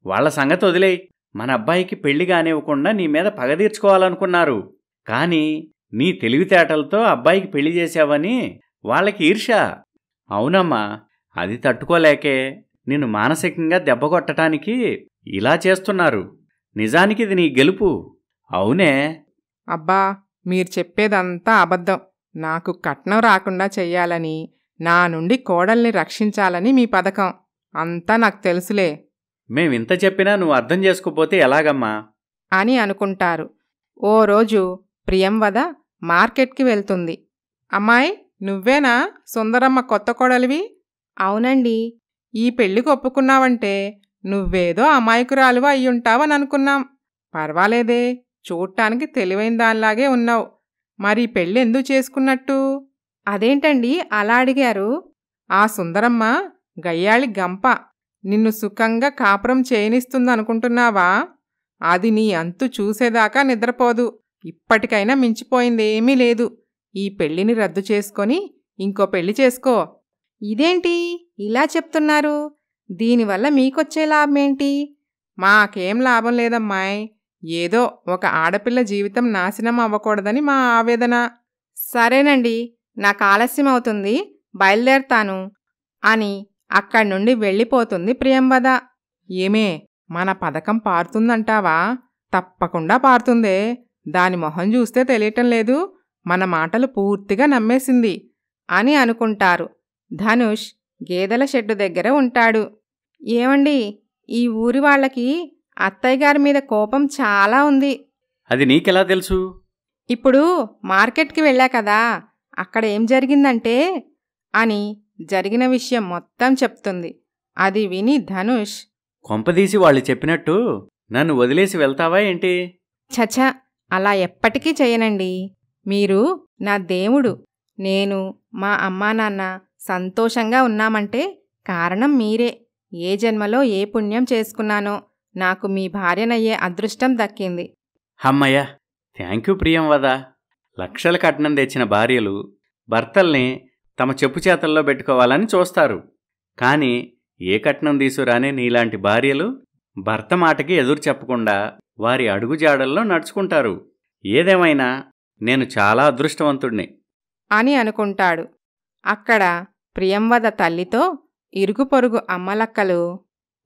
వాళ్ల సంగతి వదిలేయ్. మన అబ్బాయికి పెళ్లి కానివ్వకుండా నీ మీద పగ తీర్చుకోవాలనుకున్నారు. కానీ నీ తెలివితేటలతో అబ్బాయికి పెళ్లి చేశావని వాళ్ళకి ఈర్ష్య. అవునమ్మా, అది తట్టుకోలేకే నిన్ను మానసికంగా దెబ్బకొట్టడానికి ఇలా చేస్తున్నారు. నిజానికి ఇది నీ గెలుపు. అవునే? అబ్బా, మీరు చెప్పేదంతా అబద్ధం. నాకు కట్నం రాకుండా చెయ్యాలని, నా నుండి కోడల్ని రక్షించాలని మీ పథకం. అంతా నాకు తెలుసులే. మేమింత చెప్పినా నువ్వు అర్థం చేసుకోపోతే ఎలాగమ్మా అని అనుకుంటారు. ఓ రోజు ప్రియంవద మార్కెట్కి వెళ్తుంది. అమ్మాయి, నువ్వేనా సుందరమ్మ కొత్త కోడలివి? అవునండి. ఈ పెళ్లికి ఒప్పుకున్నావంటే నువ్వేదో అమాయకురాలువ అయ్యుంటావని అనుకున్నాం. పర్వాలేదే, చూడటానికి తెలివైన దానిలాగే ఉన్నావు. మరి పెళ్ళి ఎందుకు చేసుకున్నట్టు? అదేంటండి అలా అడిగారు? ఆ సుందరమ్మ గయ్యాళి గంప. నిన్ను సుఖంగా కాపురం చేయనిస్తుందనుకుంటున్నావా? అది నీ అంతు చూసేదాకా నిద్రపోదు. ఇప్పటికైనా మించిపోయిందేమీ లేదు. ఈ పెళ్లిని రద్దు చేసుకొని ఇంకో పెళ్లి చేసుకో. ఇదేంటి ఇలా చెప్తున్నారు? దీనివల్ల మీకొచ్చే లాభమేంటి? మాకేం లాభం లేదమ్మాయ్. ఏదో ఒక ఆడపిల్ల జీవితం నాశనం అవ్వకూడదని మా ఆవేదన. సరేనండి, నాకు ఆలస్యం అవుతుంది, బయలుదేరతాను అని అక్కడి నుండి వెళ్ళిపోతుంది ప్రియంవద. ఏమే, మన పథకం పారుతుందంటావా? తప్పకుండా పారుతుందే. దాని మొహం చూస్తే తెలియటం లేదు, మన మాటలు పూర్తిగా నమ్మేసింది అని అనుకుంటారు. ధనుష్ గేదెల షెడ్డు దగ్గర ఉంటాడు. ఏమండి, ఈ ఊరి వాళ్ళకి అత్తయ్యగారి మీద కోపం చాలా ఉంది. అది నీకెలా తెలుసు? ఇప్పుడు మార్కెట్కి వెళ్ళా కదా, అక్కడ ఏం జరిగిందంటే అని జరిగిన విషయం మొత్తం చెప్తుంది. అది విని ధనుష్, కొంపదీసి వాళ్ళు చెప్పినట్టు నన్ను వదిలేసి వెళ్తావా ఏంటి? చచ, అలా ఎప్పటికీ చేయనండి. మీరు నా దేవుడు. నేను మా అమ్మా నాన్న సంతోషంగా ఉన్నామంటే కారణం మీరే. ఏ జన్మలో ఏ పుణ్యం చేసుకున్నానో నాకు మీ భార్యనయ్యే అదృష్టం దక్కింది. అమ్మయ్య, థ్యాంక్యూ ప్రియంవద. లక్షల కట్నం తెచ్చిన భార్యలు భర్తల్ని తమ చెప్పు చేతల్లో పెట్టుకోవాలని చూస్తారు. కానీ ఏ కట్నం తీసుకురానే నీలాంటి భార్యలు భర్త మాటకి ఎదురు చెప్పకుండా వారి అడుగుజాడల్లో నడుచుకుంటారు. ఏదేమైనా నేను చాలా అదృష్టవంతుణ్ణి అని అనుకుంటాడు. అక్కడ ప్రియంవద తల్లితో ఇరుగు పొరుగు అమ్మలక్కలు,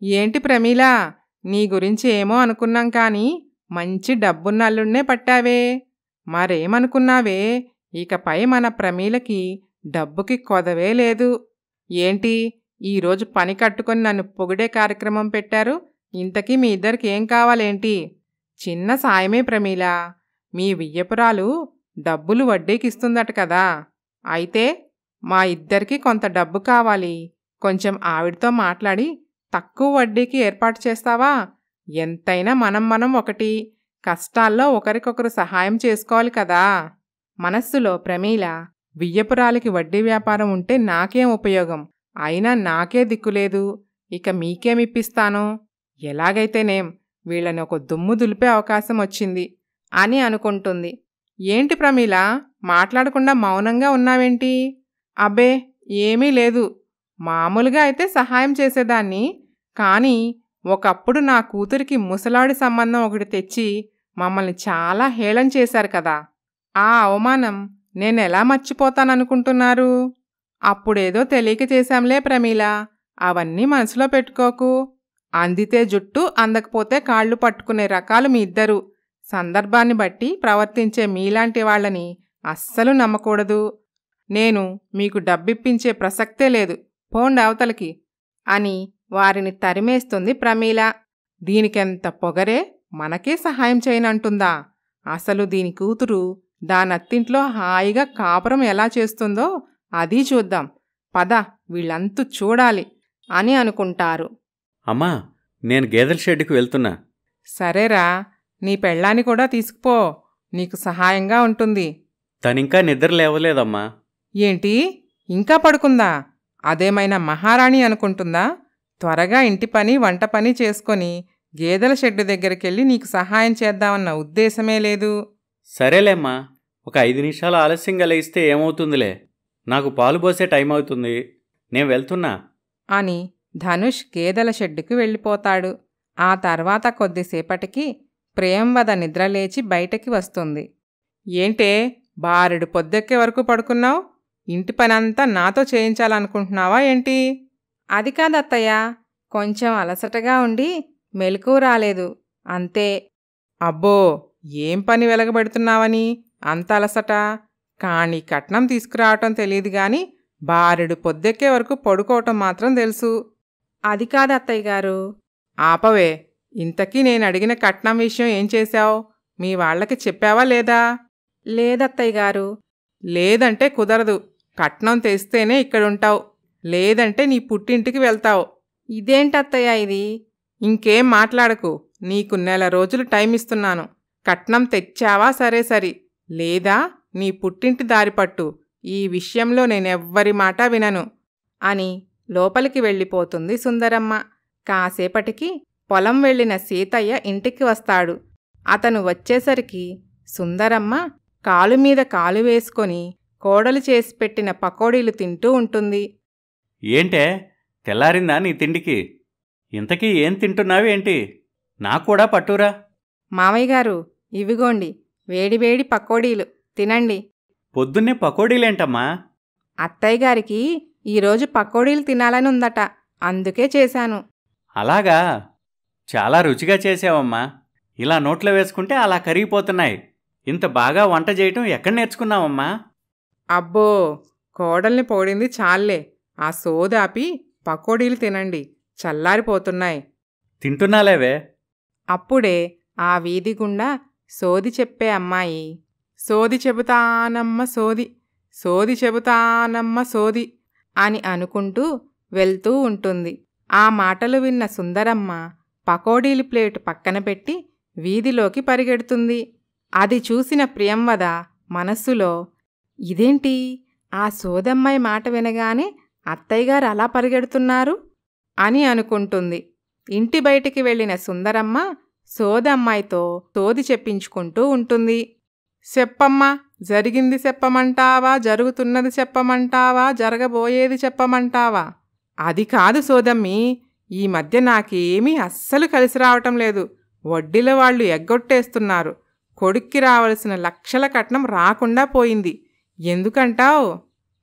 ఏంటి ప్రమీలా, నీ గురించి ఏమో అనుకున్నాం కానీ మంచి డబ్బున్నల్లున్నే పట్టావే. మరేమనుకున్నావే, ఇకపై మన ప్రమీలకి డబ్బుకి కొదవే లేదు. ఏంటి, ఈరోజు పని కట్టుకొని నన్ను పొగిడే కార్యక్రమం పెట్టారు. ఇంతకీ మీ ఇద్దరికి ఏం కావాలేంటి? చిన్న సాయమే ప్రమీల. మీ వియ్యపురాలు డబ్బులు వడ్డీకిస్తుందట కదా. అయితే మా ఇద్దరికీ కొంత డబ్బు కావాలి. కొంచెం ఆవిడతో మాట్లాడి తక్కువ వడ్డీకి ఏర్పాటు చేస్తావా? ఎంతైనా మనం ఒకటి. కష్టాల్లో ఒకరికొకరు సహాయం చేసుకోవాలి కదా. మనస్సులో ప్రమీల, వియ్యపురాలికి వడ్డీ వ్యాపారం ఉంటే నాకేం ఉపయోగం? అయినా నాకే దిక్కులేదు. ఇక మీకేమిప్పిస్తాను? ఎలాగైతేనేం వీళ్ళని ఒక దుమ్ము దులిపే అవకాశం వచ్చింది అని అనుకుంటుంది. ఏంటి ప్రమీల, మాట్లాడకుండా మౌనంగా ఉన్నావేంటి? అబ్బే ఏమీ లేదు. మామూలుగా అయితే సహాయం చేసేదాన్ని. కానీ ఒకప్పుడు నా కూతురికి ముసలాడి సంబంధం ఒకటి తెచ్చి మమ్మల్ని చాలా హేళన చేశారు కదా. ఆ అవమానం నేనెలా మర్చిపోతాననుకుంటున్నారు? అప్పుడేదో తెలియక చేశాంలే ప్రమీల, అవన్నీ మనసులో పెట్టుకోకు. అందితే జుట్టు, అందకపోతే కాళ్ళు పట్టుకునే రకాలు మీ ఇద్దరు. సందర్భాన్ని బట్టి ప్రవర్తించే మీలాంటి వాళ్ళని అస్సలు నమ్మకూడదు. నేను మీకు డబ్బిప్పించే ప్రసక్తే లేదు. పోండి అవతలకి అని వారిని తరిమేస్తుంది ప్రమీల. దీనికెంత పొగరే, మనకే సహాయం చేయనంటుందా? అసలు దీని కూతురు దానత్తింట్లో హాయిగా కాపురం ఎలా చేస్తుందో అదీ చూద్దాం. పద, వీళ్ళంతూ చూడాలి అని అనుకుంటారు. అమ్మా, నేను గేదెల షెడ్డుకు వెళ్తున్నా. సరేరా, నీ పెళ్ళాన్ని కూడా తీసుకుపో. నీకు సహాయంగా ఉంటుంది. తనింకా నిద్ర లేవలేదమ్మా. ఏంటి, ఇంకా పడుకుందా? అదేమైనా మహారాణి అనుకుంటుందా? త్వరగా ఇంటి పని, వంట పని చేసుకొని గేదెల షెడ్డు దగ్గరికెళ్ళి నీకు సహాయం చేద్దామన్న ఉద్దేశమే లేదు. సరేలేమ్మా, ఒక 5 నిమిషాలు ఆలస్యంగా లేస్తే ఏమవుతుందిలే. నాకు పాలు పోసే టైం అవుతుంది. నేను వెళ్తున్నా అని ధనుష్ గేదెల షెడ్డుకు వెళ్ళిపోతాడు. ఆ తర్వాత కొద్దిసేపటికి ప్రియంవద నిద్రలేచి బయటకి వస్తుంది. ఏంటే, బారెడు పొద్దెక్కే వరకు పడుకున్నావు? ఇంటి పనంతా నాతో చేయించాలనుకుంటున్నావా ఏంటి? అది కాదత్తయ్య, కొంచెం అలసటగా ఉండి మెలకువ రాలేదు అంతే. అబ్బో, ఏం పని వెలగబెడుతున్నావని అంత అలసట? కానీ కట్నం తీసుకురావటం తెలియదు గాని బారెడు పొద్దెక్కే వరకు పడుకోవటం మాత్రం తెలుసు. అది కాదత్తయ్య గారు. ఆపవే, ఇంతకీ నేను అడిగిన కట్నం విషయం ఏం చేశావు? మీ వాళ్లకి చెప్పావా లేదా? లేదత్తయ్య గారు. లేదంటే కుదరదు. కట్నం తెస్తేనే ఇక్కడుంటావు, లేదంటే నీ పుట్టింటికి వెళ్తావు. ఇదేంటత్తయ్య ఇది? ఇంకేం మాట్లాడకు. నీకు 1 నెల రోజులు టైం ఇస్తున్నాను. కట్నం తెచ్చావా సరే సరి, లేదా నీ పుట్టింటి దారిపట్టు. ఈ విషయంలో నేనెవ్వరి మాట వినను అని లోపలికి వెళ్ళిపోతుంది సుందరమ్మ. కాసేపటికి పొలం వెళ్ళిన సీతయ్య ఇంటికి వస్తాడు. అతను వచ్చేసరికి సుందరమ్మ కాలు మీద కాలు వేసుకొని కోడలు చేసి పెట్టిన పకోడీలు తింటూ ఉంటుంది. ఏంటే, తెల్లారిందా నీ తిండికి? ఇంతకీ ఏం తింటున్నావేంటి? నాకు కూడా పట్టురా. మామయ్య గారు, ఇవిగోండి వేడివేడి పకోడీలు, తినండి. పొద్దున్నే పకోడీలేంటమ్మా? అత్తయ్య గారికి ఈరోజు పకోడీలు తినాలని ఉందట, అందుకే చేశాను. అలాగా, చాలా రుచిగా చేసావమ్మా. ఇలా నోట్లో వేసుకుంటే అలా కరిగిపోతున్నాయి. ఇంత బాగా వంట చేయటం ఎక్కడ నేర్చుకున్నావమ్మా? అబ్బో, కోడల్ని పొగిడింది చాలే. ఆ సోదాపి పకోడీలు తినండి, చల్లారిపోతున్నాయి. తింటున్నాలేవే. అప్పుడే ఆ వీధి గుండా సోది చెప్పే అమ్మాయి, సోది చెబుతానమ్మ సోది, సోది చెబుతానమ్మ సోది అని అనుకుంటూ వెళ్తూ ఉంటుంది. ఆ మాటలు విన్న సుందరమ్మ పకోడీలు ప్లేటు పక్కన పెట్టి వీధిలోకి పరిగెడుతుంది. అది చూసిన ప్రియంవద మనస్సులో, ఇదేంటి, ఆ సోదమ్మాయి మాట వినగానే అత్తయ్యగారు అలా పరిగెడుతున్నారు అని అనుకుంటుంది. ఇంటి బయటికి వెళ్ళిన సుందరమ్మ సోదమ్మాయితో సోది చెప్పించుకుంటూ ఉంటుంది. చెప్పమ్మా, జరిగింది చెప్పమంటావా, జరుగుతున్నది చెప్పమంటావా, జరగబోయేది చెప్పమంటావా? అది కాదు సోదమ్మి, ఈ మధ్య నాకేమీ అస్సలు కలిసి రావటం లేదు. వడ్డీల వాళ్ళు ఎగ్గొట్టేస్తున్నారు. కొడుక్కి రావలసిన లక్షల కట్నం రాకుండా పోయింది. ఎందుకంటావ్?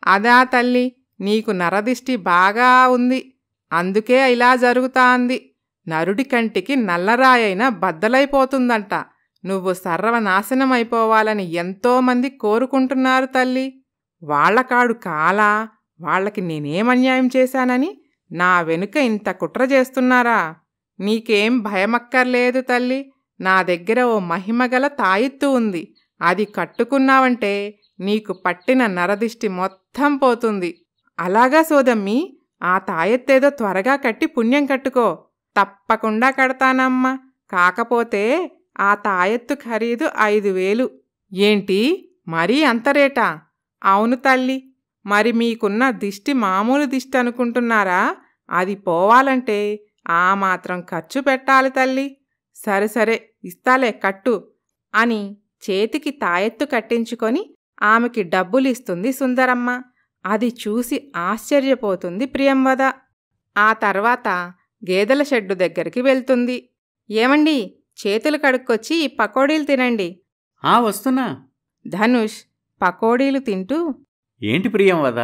అదా తల్లి, నీకు నరదిష్టి బాగా ఉంది, అందుకే ఇలా జరుగుతాంది. నరుడి కంటికి నల్లరాయైనా బద్దలైపోతుందంట. నువ్వు సర్వనాశనమైపోవాలని ఎంతోమంది కోరుకుంటున్నారు తల్లి. వాళ్లకాడు కాలా, వాళ్లకి నేనేమన్యాయం చేశానని నా వెనుక ఇంత కుట్ర చేస్తున్నారా? నీకేం భయమక్కర్లేదు తల్లి. నా దగ్గర ఓ మహిమగల తాయెత్తు ఉంది. అది కట్టుకున్నావంటే నీకు పట్టిన నరదిష్టి మొత్తం పోతుంది. అలాగా సోదమ్మి, ఆ తాయెత్తేదో త్వరగా కట్టి పుణ్యం కట్టుకో. తప్పకుండా కడతానమ్మా. కాకపోతే ఆ తాయెత్తు ఖరీదు 5,000. ఏంటి, మరీ అంత రేటా? అవును తల్లి. మరి మీకున్న దిష్టి మామూలు దిష్టి అనుకుంటున్నారా? అది పోవాలంటే ఆ మాత్రం ఖర్చు పెట్టాలి తల్లి. సరే సరే, ఇస్తాలే, కట్టు అని చేతికి తాయెత్తు కట్టించుకొని ఆమెకి డబ్బులిస్తుంది సుందరమ్మ. అది చూసి ఆశ్చర్యపోతుంది ప్రియంవద. ఆ తర్వాత గేదెల షెడ్డు దగ్గరికి వెళ్తుంది. ఏమండి, చేతులు కడుక్కొచ్చి ఈ పకోడీలు తినండి. వస్తున్నా. ధనుష్ పకోడీలు తింటూ, ఏంటి ప్రియంవద,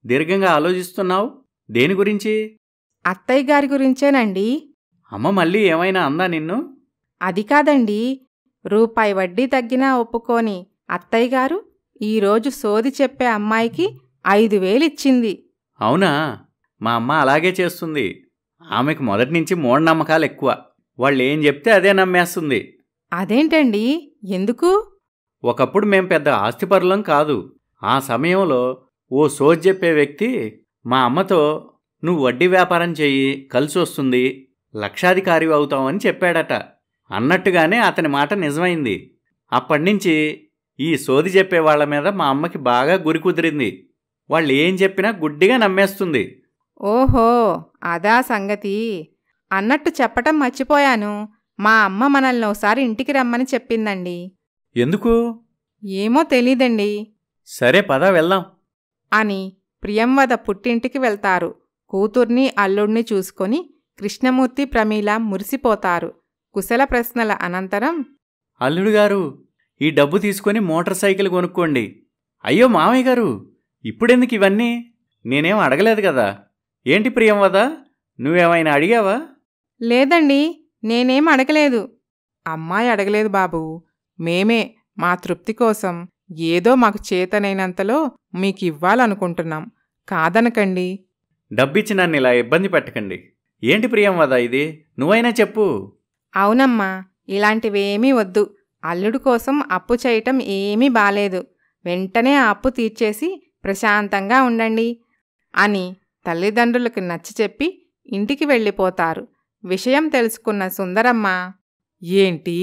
దీర్ఘంగా ఆలోచిస్తున్నావు? దేని గురించి? అత్తయ్య గారి గురించేనండి. అమ్మ మళ్ళీ ఏమైనా అందా నిన్ను? అది కాదండి, రూపాయి వడ్డీ తగ్గినా ఒప్పుకోని అత్తయ్య గారు ఈరోజు సోది చెప్పే అమ్మాయికి 5,000 ఇచ్చింది. అవునా? మా అమ్మ అలాగే చేస్తుంది. ఆమెకు మొదటి నుంచి మూఢనమ్మకాలు ఎక్కువ. వాళ్ళేం చెప్తే అదే నమ్మేస్తుంది. అదేంటండి, ఎందుకు? ఒకప్పుడు మేం పెద్ద ఆస్తిపరులం కాదు. ఆ సమయంలో ఓ సోది చెప్పే వ్యక్తి మా అమ్మతో, నువ్వు వడ్డీ వ్యాపారం చెయ్యి, కలిసొస్తుంది, లక్షాధికారి అవుతావని చెప్పాడట. అన్నట్టుగానే అతని మాట నిజమైంది. అప్పటినుంచి ఈ సోది చెప్పేవాళ్ల మీద మా అమ్మకి బాగా గురి కుదిరింది. వాళ్ళు ఏం చెప్పినా గుడ్డిగా నమ్మేస్తుంది. ఓహో, అదా సంగతి. అన్నట్టు చెప్పటం మర్చిపోయాను. మా అమ్మ మనల్ని ఒకసారి ఇంటికి రమ్మని చెప్పిందండి. ఎందుకు? ఏమో తెలీదండి. సరే పద వెళ్దాం అని ప్రియంవద పుట్టింటికి వెళ్తారు. కూతుర్ని అల్లుణ్ణి చూసుకొని కృష్ణమూర్తి ప్రమీల మురిసిపోతారు. కుశల ప్రశ్నల అనంతరం, అల్లుడుగారు, ఈ డబ్బు తీసుకొని మోటార్ సైకిల్ కొనుక్కోండి. అయ్యో మామయ్య గారు, ఇప్పుడెందుకు ఇవన్నీ? నేనేం అడగలేదు కదా. ఏంటి ప్రియంవద, నువ్వేమైనా అడిగావా? లేదండి, నేనేం అడగలేదు. అమ్మాయి అడగలేదు బాబూ. మేమే మా తృప్తి కోసం ఏదో మాకు చేతనైనంతలో మీకివ్వాలనుకుంటున్నాం. కాదనకండి. డబ్బిచ్చి నన్ను ఇలా ఇబ్బంది పెట్టకండి. ఏంటి ప్రియంవద ఇది? నువ్వైనా చెప్పు. అవునమ్మా, ఇలాంటివేమీ వద్దు. అల్లుడు కోసం అప్పు చేయటం ఏమీ బాలేదు. వెంటనే ఆ అప్పు తీర్చేసి ప్రశాంతంగా ఉండండి అని తల్లిదండ్రులకు నచ్చచెప్పి ఇంటికి వెళ్ళిపోతారు. విషయం తెలుసుకున్న సుందరమ్మ, ఏంటి,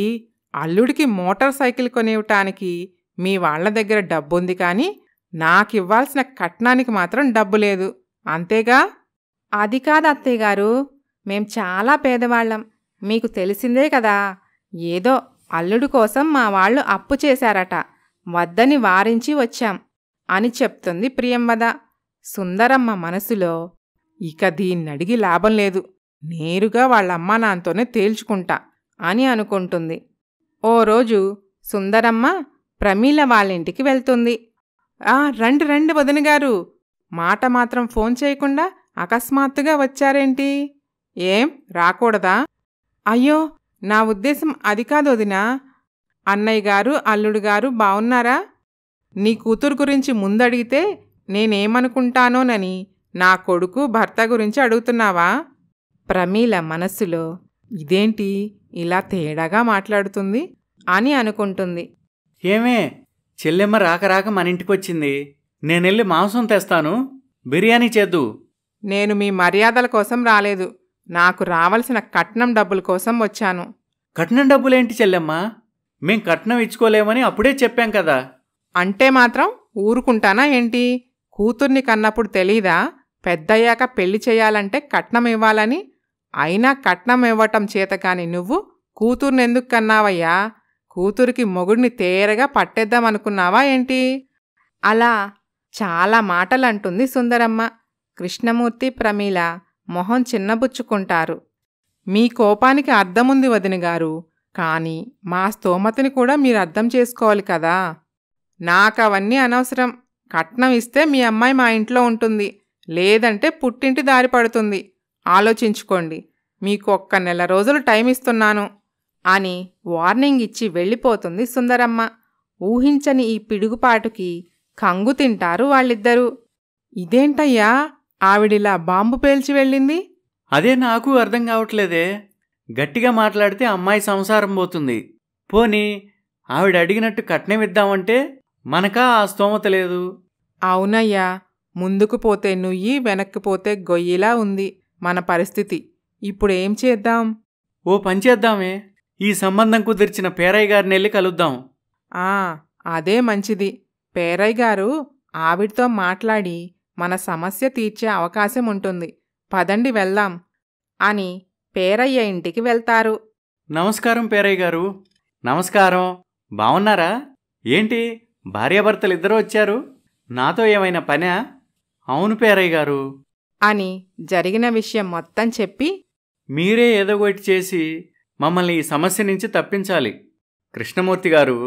అల్లుడికి మోటార్ సైకిల్ కొనివ్వటానికి మీ వాళ్ల దగ్గర డబ్బుంది, కానీ నాకివ్వాల్సిన కట్నానికి మాత్రం డబ్బు లేదు, అంతేగా? అది కాదు అత్తయ్య గారు, మేం చాలా పేదవాళ్ళం. మీకు తెలిసిందే కదా. ఏదో అల్లుడు కోసం మా వాళ్ళు అప్పు చేశారట, వద్దని వారించి వచ్చాం అని చెప్తుంది ప్రియంవద. సుందరమ్మ మనసులో, ఇక దీన్నడిగి లాభం లేదు, నేరుగా వాళ్ళమ్మా నాన్నతోనే తేల్చుకుంటా అని అనుకుంటుంది. ఓ రోజు సుందరమ్మ ప్రమీల వాళ్ళింటికి వెళ్తుంది. రండి రండి వదినగారు, మాట మాత్రం ఫోన్ చేయకుండా అకస్మాత్తుగా వచ్చారేంటి? ఏం రాకూడదా? అయ్యో, నా ఉద్దేశం అది కాదు వదినా. అన్నయ్య గారు, అల్లుడు గారు బావున్నారా? నీ కూతురు గురించి ముందడిగితే నేనేమనుకుంటానోనని నా కొడుకు భర్త గురించి అడుగుతున్నావా? ప్రమీల మనస్సులో, ఇదేంటి ఇలా తేడాగా మాట్లాడుతుంది అని అనుకుంటుంది. ఏమే, చెల్లెమ్మ రాక మన ఇంటికొచ్చింది. నేనెళ్ళి మాంసం తెస్తాను, బిర్యానీ చేద్దు. నేను మీ మర్యాదల కోసం రాలేదు, నాకు రావలసిన కట్నం డబ్బుల కోసం వచ్చాను. కట్నం డబ్బులేంటి చెల్లెమ్మ? మేం కట్నం ఇచ్చుకోలేమని అప్పుడే చెప్పాం కదా. అంటే మాత్రం ఊరుకుంటానా ఏంటి? కూతుర్ని కన్నప్పుడు తెలీదా పెద్దయ్యాక పెళ్లి చేయాలంటే కట్నం ఇవ్వాలని? అయినా కట్నం ఇవ్వటం చేతకాని నువ్వు కూతుర్నెందుకు కన్నావయ్యా? కూతురికి మొగుడిని తేరగా పట్టేద్దామనుకున్నావా ఏంటి? అలా చాలా మాటలంటుంది సుందరమ్మ. కృష్ణమూర్తి ప్రమీల మొహం చిన్నబుచ్చుకుంటారు. మీ కోపానికి అర్థముంది వదినగారు, కానీ మా స్తోమతని కూడా మీరు అర్థం చేసుకోవాలి కదా. నాకవన్నీ అనవసరం. కట్నం ఇస్తే మీ అమ్మాయి మా ఇంట్లో ఉంటుంది, లేదంటే పుట్టింటి దారి పడుతుంది. ఆలోచించుకోండి. మీకు 1 నెల రోజులు టైం ఇస్తున్నాను అని వార్నింగ్ ఇచ్చి వెళ్ళిపోతుంది సుందరమ్మ. ఊహించని ఈ పిడుగుపాటుకి కంగు తింటారు వాళ్ళిద్దరూ. ఇదేంటయ్యా, ఆవిడిలా బాంబు పేల్చి వెళ్ళింది? అదే నాకు అర్థం కావట్లేదే. గట్టిగా మాట్లాడితే అమ్మాయి సంసారం పోతుంది. పోనీ ఆవిడ అడిగినట్టు కట్నం ఇద్దామంటే మనకా ఆ స్తోమత లేదు. అవునయ్యా, ముందుకు పోతే నుయ్యి, వెనక్కి పోతే గొయ్యిలా ఉంది మన పరిస్థితి. ఇప్పుడేం చేద్దాం? ఓ పనిచేద్దామే, ఈ సంబంధం కుదిర్చిన పేరయ్య గారిని వెళ్ళి కలుద్దాం. అదే మంచిది. పేరయ్య గారు ఆవిడతో మాట్లాడి మన సమస్య తీర్చే అవకాశం ఉంటుంది. పదండి వెళ్దాం అని పేరయ్య ఇంటికి వెళ్తారు. నమస్కారం పేరయ్య గారు. నమస్కారం. బావున్నారా? ఏంటి భార్యాభర్తలిద్దరూ వచ్చారు? నాతో ఏమైనా పనా? అవును పేరయ్య గారు అని జరిగిన విషయం మొత్తం చెప్పి, మీరే ఏదో ఒకటి చేసి మమ్మల్ని ఈ సమస్య నుంచి తప్పించాలి. కృష్ణమూర్తి గారు,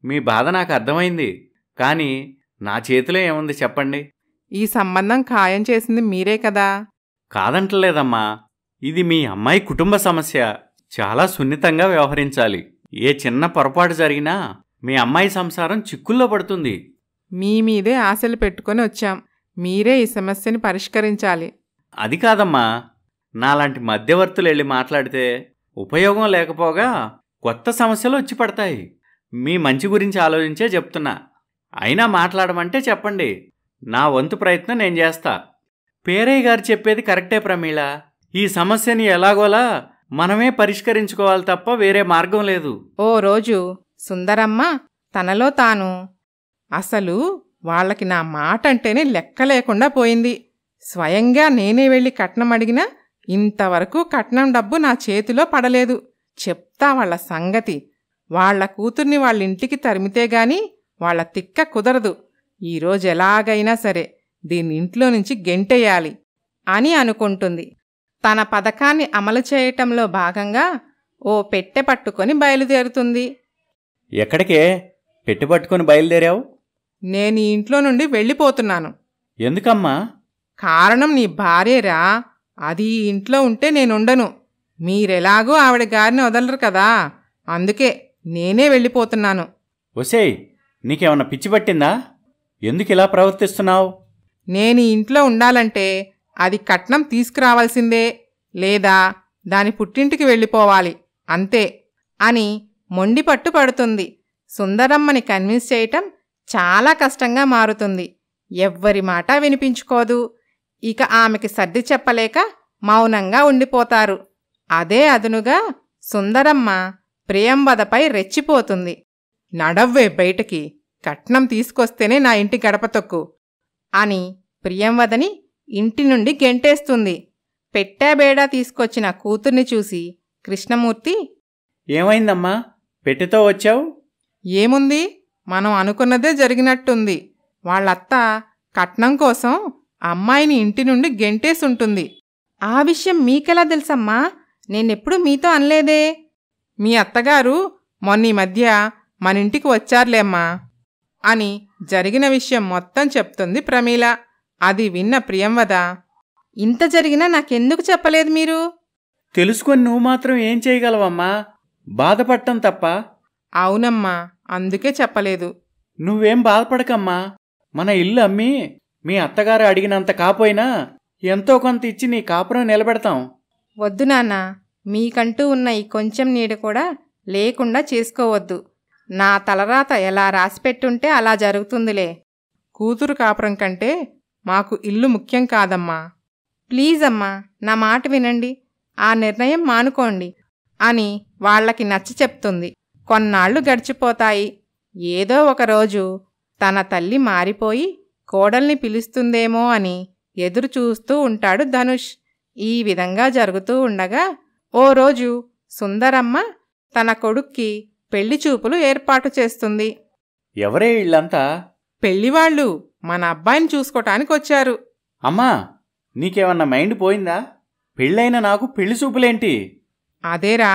మీ బాధ నాకు అర్థమైంది. కానీ నా చేతిలో ఏముంది చెప్పండి? ఈ సంబంధం ఖాయం చేసింది మీరే కదా? కాదంటలేదమ్మా, ఇది మీ అమ్మాయి కుటుంబ సమస్య. చాలా సున్నితంగా వ్యవహరించాలి. ఏ చిన్న పొరపాటు జరిగినా మీ అమ్మాయి సంసారం చిక్కుల్లో పడుతుంది. మీ మీదే ఆశలు పెట్టుకొని వచ్చాం. మీరే ఈ సమస్యని పరిష్కరించాలి. అది కాదమ్మా, నాలాంటి మధ్యవర్తులు వెళ్ళి మాట్లాడితే ఉపయోగం లేకపోగా కొత్త సమస్యలు వచ్చి పడతాయి. మీ మంచి గురించి ఆలోచించే చెప్తున్నా. అయినా మాట్లాడమంటే చెప్పండి, నా వంతు ప్రయత్నం నేను చేస్తా. పేరయ్య గారు చెప్పేది కరెక్టే ప్రమీళ. ఈ సమస్యని ఎలాగోలా మనమే పరిష్కరించుకోవాలి తప్ప వేరే మార్గం లేదు. ఓ రోజు సుందరమ్మ తనలో తాను, అసలు వాళ్ళకి నా మాట అంటేనే లెక్క లేకుండా పోయింది. స్వయంగా నేనే వెళ్ళి కట్నం అడిగినా ఇంతవరకు కట్నం డబ్బు నా చేతిలో పడలేదు. చెప్తా వాళ్ళ సంగతి. వాళ్ల కూతుర్ని వాళ్ళింటికి తరిమితే గాని వాళ్ల తిక్క కుదరదు. ఈరోజు ఎలాగైనా సరే దీన్ని ఇంట్లో నుంచి గెంటేయాలి అని అనుకుంటుంది. తన పథకాన్ని అమలు చేయటంలో భాగంగా ఓ పెట్టె పట్టుకొని బయలుదేరుతుంది. ఎక్కడికే పెట్టి పట్టుకొని బయలుదేరావు? నేను ఈ ఇంట్లో నుండి వెళ్ళిపోతున్నాను. ఎందుకమ్మా? కారణం నీ భార్యేరా. అది ఈ ఇంట్లో ఉంటే నేనుండను. మీరెలాగూ ఆవిడ గారిని వదలరు కదా, అందుకే నేనే వెళ్ళిపోతున్నాను. ఒసేయ్, నీకేమన్నా పిచ్చి పట్టిందా? ఎందుకు ఇలా ప్రవర్తిస్తున్నావు? నేను ఈ ఇంట్లో ఉండాలంటే అది కట్నం తీసుకురావాల్సిందే, లేదా దాని పుట్టింటికి వెళ్ళిపోవాలి, అంతే అని మొండిపట్టు పడుతుంది. సుందరమ్మని కన్విన్స్ చేయటం చాలా కష్టంగా మారుతుంది. ఎవ్వరి మాట వినిపించుకోదు. ఇక ఆమెకి సర్ది చెప్పలేక మౌనంగా ఉండిపోతారు. అదే అదునుగా సుందరమ్మ ప్రియంవదపై రెచ్చిపోతుంది. నడవ్వే బయటకి, కట్నం తీసుకొస్తేనే నా ఇంటి గడప తొక్కు అని ప్రియంవదని ఇంటి నుండి గెంటేస్తుంది. పెట్టాబేడా తీసుకొచ్చిన కూతుర్ని చూసి కృష్ణమూర్తి, ఏమైందమ్మా, పెట్టెతో వచ్చావు? ఏముంది, మనం అనుకున్నదే జరిగినట్టుంది. వాళ్ళత్త కట్నం కోసం అమ్మాయిని ఇంటి నుండి గెంటేసుంటుంది. ఆ విషయం మీకెలా తెలుసమ్మా? నేనెప్పుడు మీతో అనలేదే. మీ అత్తగారు మొన్నీ మధ్య మన ఇంటికి వచ్చారులేమ్మా అని జరిగిన విషయం మొత్తం చెప్తుంది ప్రమీల. అది విన్న ప్రియంవద, ఇంత జరిగినా నాకెందుకు చెప్పలేదు మీరు? తెలుసుకొని నువ్వు మాత్రం ఏం చేయగలవమ్మా? బాధపడటం తప్ప. అవునమ్మా, అందుకే చెప్పలేదు. నువ్వేం బాధపడకమ్మా. మన ఇల్లు అమ్మి మీ అత్తగారు అడిగినంత కాపోయినా ఎంతో కొంత ఇచ్చి నీ కాపురం నిలబెడతాం. వద్దు నాన్న, మీకంటూ ఉన్న ఈ కొంచెం నీడ కూడా లేకుండా చేసుకోవద్దు. నా తలరాత ఎలా రాసిపెట్టుంటే అలా జరుగుతుందిలే. కూతురు కాపురం కంటే మాకు ఇల్లు ముఖ్యం కాదమ్మా. ప్లీజ్ అమ్మా, నా మాట వినండి. ఆ నిర్ణయం మానుకోండి అని వాళ్లకి నచ్చ చెప్తుంది. కొన్నాళ్లు గడిచిపోతాయి. ఏదో ఒకరోజు తన తల్లి మారిపోయి కోడల్ని పిలుస్తుందేమో అని ఎదురు చూస్తూ ఉంటాడు ధనుష్. ఈ విధంగా జరుగుతూ ఉండగా ఓ రోజు సుందరమ్మ తన కొడుక్కి పెళ్లి చూపులు ఏర్పాటు చేస్తుంది. ఎవరే ఇళ్ళంతా? పెళ్లివాళ్లు మన అబ్బాయిని చూసుకోటానికి వచ్చారు. అమ్మా, నీకేమన్నా మైండ్ పోయిందా? పెళ్ళైన నాకు పెళ్లి చూపులేంటి? అదేరా,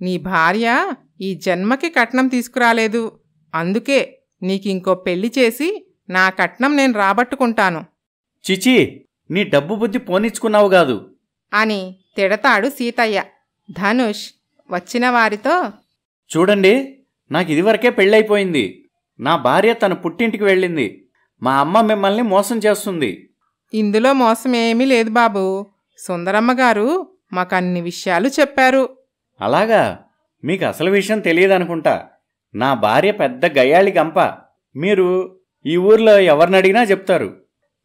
నీ భార్య ఈ జన్మకి కట్నం తీసుకురాలేదు. అందుకే నీకింకో పెళ్లి చేసి నా కట్నం నేను రాబట్టుకుంటాను. చిచి, నీ డబ్బు బుద్ధి పోనిచ్చుకున్నావు గాదు అని తిడతాడు సీతయ్య. ధనుష్ వచ్చిన వారితో, చూడండి, నాకు ఇదివరకే పెళ్ళైపోయింది. నా భార్య తన పుట్టింటికి వెళ్ళింది. మా అమ్మ మిమ్మల్ని మోసం చేస్తుంది. ఇందులో మోసమేమీ లేదు బాబూ. సుందరమ్మ గారు మాకన్ని విషయాలు చెప్పారు. అలాగా? మీకు అసలు విషయం తెలియదనుకుంటా. నా భార్య పెద్ద గయ్యాళి గంప. మీరు ఈ ఊర్లో ఎవరినడిగినా చెప్తారు.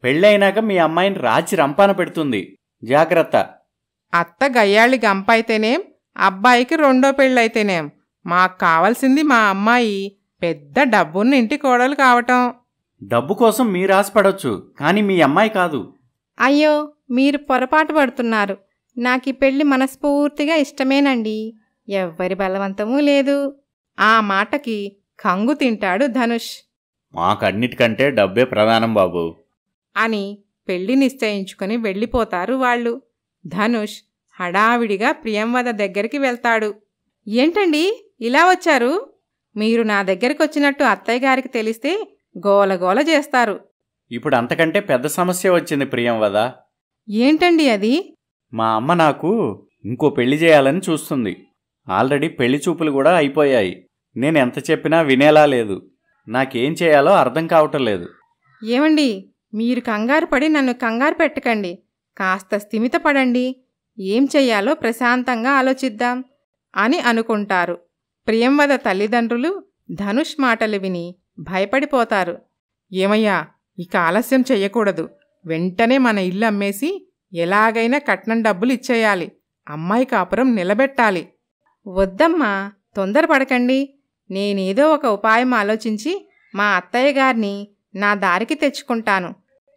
పెళ్ళైనాక మీ అమ్మాయిని రాచి రంపాన పెడుతుంది. జాగ్రత్త. అత్త గయ్యాళి గంప అయితేనేం, అబ్బాయికి రెండో పెళ్ళైతేనేం, మాకు కావాల్సింది మా అమ్మాయి పెద్ద డబ్బున్న ఇంటి కోడలు కావటం. డబ్బు కోసం మీరు ఆశపడొచ్చు, కానీ మీ అమ్మాయి కాదు. అయ్యో, మీరు పొరపాటు పడుతున్నారు. నాకు ఈ పెళ్లి మనస్ఫూర్తిగా ఇష్టమేనండి. ఎవ్వరి బలవంతమూ లేదు. ఆ మాటకి కంగు తింటాడు ధనుష్. మాకన్నిటికంటే డబ్బే ప్రధానం బాబు అని పెళ్లి నిశ్చయించుకుని వెళ్ళిపోతారు వాళ్ళు. ధనుష్ హడావిడిగా ప్రియంవద దగ్గరికి వెళ్తాడు. ఏంటండి ఇలా వచ్చారు? మీరు నా దగ్గరికి వచ్చినట్టు అత్తయ్య గారికి తెలిస్తే గోలగోల చేస్తారు. ఇప్పుడు అంతకంటే పెద్ద సమస్య వచ్చింది ప్రియంవద. ఏంటండి అది? మా అమ్మ నాకు ఇంకో పెళ్లి చేయాలని చూస్తుంది. ఆల్రెడీ పెళ్లి చూపులు కూడా అయిపోయాయి. నేను ఎంత చెప్పినా వినేలా లేదు. నాకేం చేయాలో అర్థం కావటం లేదు. ఏమండి, మీరు కంగారు పడి నన్ను కంగారు పెట్టకండి. కాస్త స్థిమితపడండి. ఏం చెయ్యాలో ప్రశాంతంగా ఆలోచిద్దాం అని అనుకుంటారు. ప్రియంవద తల్లిదండ్రులు ధనుష్ మాటలు విని భయపడిపోతారు. ఏమయ్యా, ఇక ఆలస్యం చెయ్యకూడదు. వెంటనే మన ఇల్లు అమ్మేసి ఎలాగైనా కట్నం డబ్బులు ఇచ్చేయాలి. అమ్మాయి కాపురం నిలబెట్టాలి. వద్దమ్మా, తొందరపడకండి. నేనేదో ఒక ఉపాయం ఆలోచించి మా అత్తయ్య గారిని నా దారికి తెచ్చుకుంటాను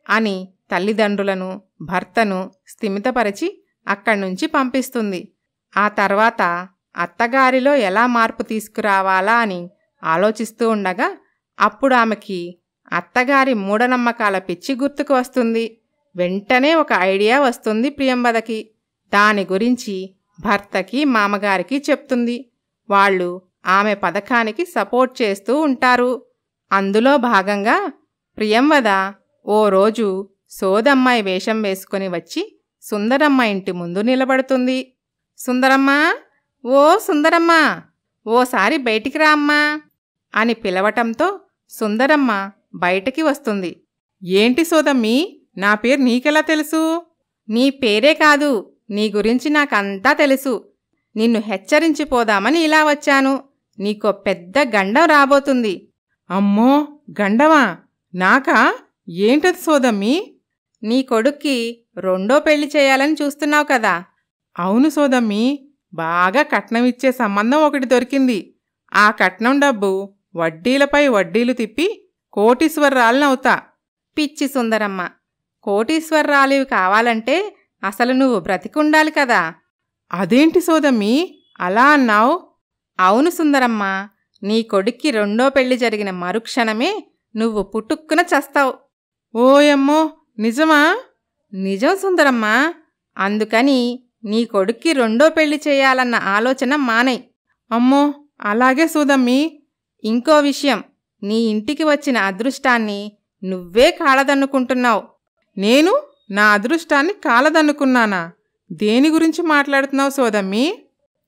అని తల్లిదండ్రులను, భర్తను స్థిమితపరిచి అక్కడ్నుంచి పంపిస్తుంది. ఆ తర్వాత అత్తగారిలో ఎలా మార్పు తీసుకురావాలా అని ఆలోచిస్తూ ఉండగా అప్పుడు ఆమెకి అత్తగారి మూఢనమ్మకాల పిచ్చి గుర్తుకు వస్తుంది. వెంటనే ఒక ఐడియా వస్తుంది ప్రియంవదకి. దాని గురించి భర్తకి, మామగారికి చెప్తుంది. వాళ్ళు ఆమె పథకానికి సపోర్ట్ చేస్తూ ఉంటారు. అందులో భాగంగా ప్రియంవద ఓ రోజు సోదమ్మాయి వేషం వేసుకుని వచ్చి సుందరమ్మ ఇంటి ముందు నిలబడుతుంది. సుందరమ్మా, ఓ సుందరమ్మా, ఓసారి బయటికి రా అమ్మా అని పిలవటంతో సుందరమ్మ బయటికి వస్తుంది. ఏంటి సోదమ్మీ, నా పేరు నీకెలా తెలుసు? నీ పేరే కాదు, నీ గురించి నాకంతా తెలుసు. నిన్ను హెచ్చరించిపోదామని ఇలా వచ్చాను. నీకో పెద్ద గండం రాబోతుంది. అమ్మో, గండమా? నాకా? ఏంటది సోదమ్మీ? నీ కొడుక్కి రెండో పెళ్లి చేయాలని చూస్తున్నావు కదా? అవును సోదమ్మీ, బాగా కట్నం ఇచ్చే సంబంధం ఒకటి దొరికింది. ఆ కట్నం డబ్బు వడ్డీలపై వడ్డీలు తిప్పి కోటీశ్వరరాలనవుతా. పిచ్చి సుందరమ్మ, కోటీశ్వరరాలివి కావాలంటే అసలు నువ్వు బ్రతికుండాలి కదా. అదేంటి సోదమ్మీ అలా అన్నావు? అవును సుందరమ్మ, నీ కొడుక్కి రెండో పెళ్లి జరిగిన మరుక్షణమే నువ్వు పుట్టుక్కున చస్తావు. ఓయమ్మో, నిజమా? నిజం సుందరమ్మ. అందుకని నీ కొడుక్కి రెండో పెళ్లి చేయాలన్న ఆలోచన మానై. అమ్మో, అలాగే సోదమ్మీ. ఇంకో విషయం, నీ ఇంటికి వచ్చిన అదృష్టాన్ని నువ్వే కాలదన్నుకుంటున్నావు. నేను నా అదృష్టాన్ని కాలదన్నుకున్నానా? దేని గురించి మాట్లాడుతున్నావు సోదమ్మీ?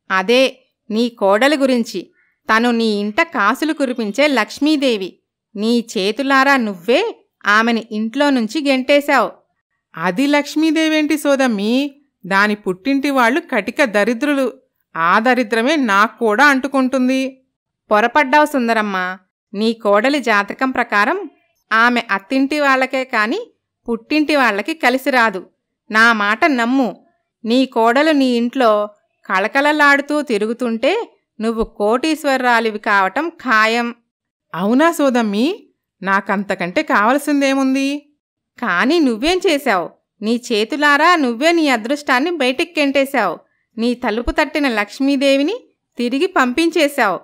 అదే, నీ కోడలి గురించి. తను నీ ఇంట కాసులు కురిపించే లక్ష్మీదేవి. నీ చేతులారా నువ్వే ఆమెని ఇంట్లో నుంచి గెంటేశావు. అది లక్ష్మీదేవేంటి సోదమ్మీ? దాని పుట్టింటి వాళ్ళు కటిక దరిద్రులు. ఆ దరిద్రమే నాకు కూడా అంటుకుంటుంది. పొరపడ్డావు సుందరమ్మ. నీ కోడలి జాతకం ప్రకారం ఆమె అత్తింటి వాళ్లకే కాని పుట్టింటి వాళ్లకి కలిసి రాదు. నా మాట నమ్ము. నీ కోడలు నీ ఇంట్లో కళకళలాడుతూ తిరుగుతుంటే నువ్వు కోటీశ్వరరాలివి కావటం ఖాయం. అవునా సోదమ్మీ? నాకంతకంటే కావలసిందేముంది? కాని నువ్వేం చేశావు? నీ చేతులారా నువ్వే నీ అదృష్టాన్ని బయటిక్కెంటేశావు. నీ తలుపు తట్టిన లక్ష్మీదేవిని తిరిగి పంపించేశావు.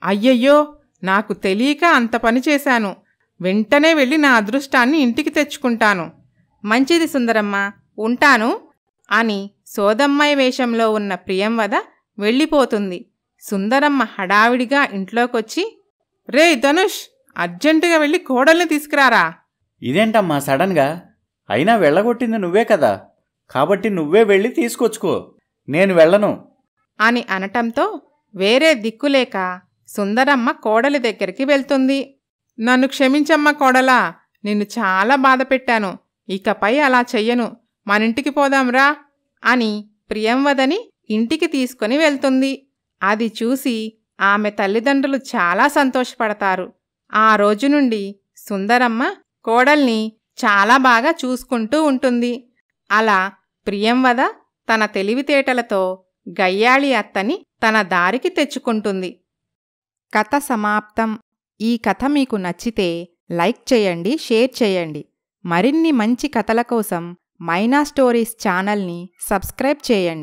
అయ్యయ్యో, నాకు తెలియక అంత పని చేశాను. వెంటనే వెళ్ళి నా అదృష్టాన్ని ఇంటికి తెచ్చుకుంటాను. మంచిది సుందరమ్మ, ఉంటాను అని సోదమ్మాయి వేషంలో ఉన్న ప్రియంవద వెళ్ళిపోతుంది. సుందరమ్మ హడావిడిగా ఇంట్లోకొచ్చి, రే ధనుష్, అర్జెంటుగా వెళ్ళి కోడల్ని తీసుకురారా. ఇదేంటమ్మా సడన్గా? అయినా వెళ్ళగొట్టింది నువ్వే కదా, కాబట్టి నువ్వే వెళ్ళి తీసుకొచ్చుకో, నేను వెళ్ళను అని అనటంతో వేరే దిక్కులేక సుందరమ్మ కోడలి దగ్గరికి వెళ్తుంది. నన్ను క్షమించమ్మా కోడలా, నిన్ను చాలా బాధ పెట్టాను. ఇకపై అలా చెయ్యను, మనింటికి పోదాంరా అని ప్రియంవదని ఇంటికి తీసుకుని వెళ్తుంది. అది చూసి ఆమె తల్లిదండ్రులు చాలా సంతోషపడతారు. ఆ రోజు నుండి సుందరమ్మ కోడల్ని చాలా బాగా చూసుకుంటూ ఉంటుంది. అలా ప్రియంవద తన తెలివితేటలతో గయ్యాళి అత్తని తన దారికి తెచ్చుకుంటుంది. కథ సమాప్తం. ఈ కథ మీకు నచ్చితే లైక్ చేయండి, షేర్ చేయండి. మరిన్ని మంచి కథల కోసం మైనా స్టోరీస్ ఛానల్ని సబ్స్క్రైబ్ చేయండి.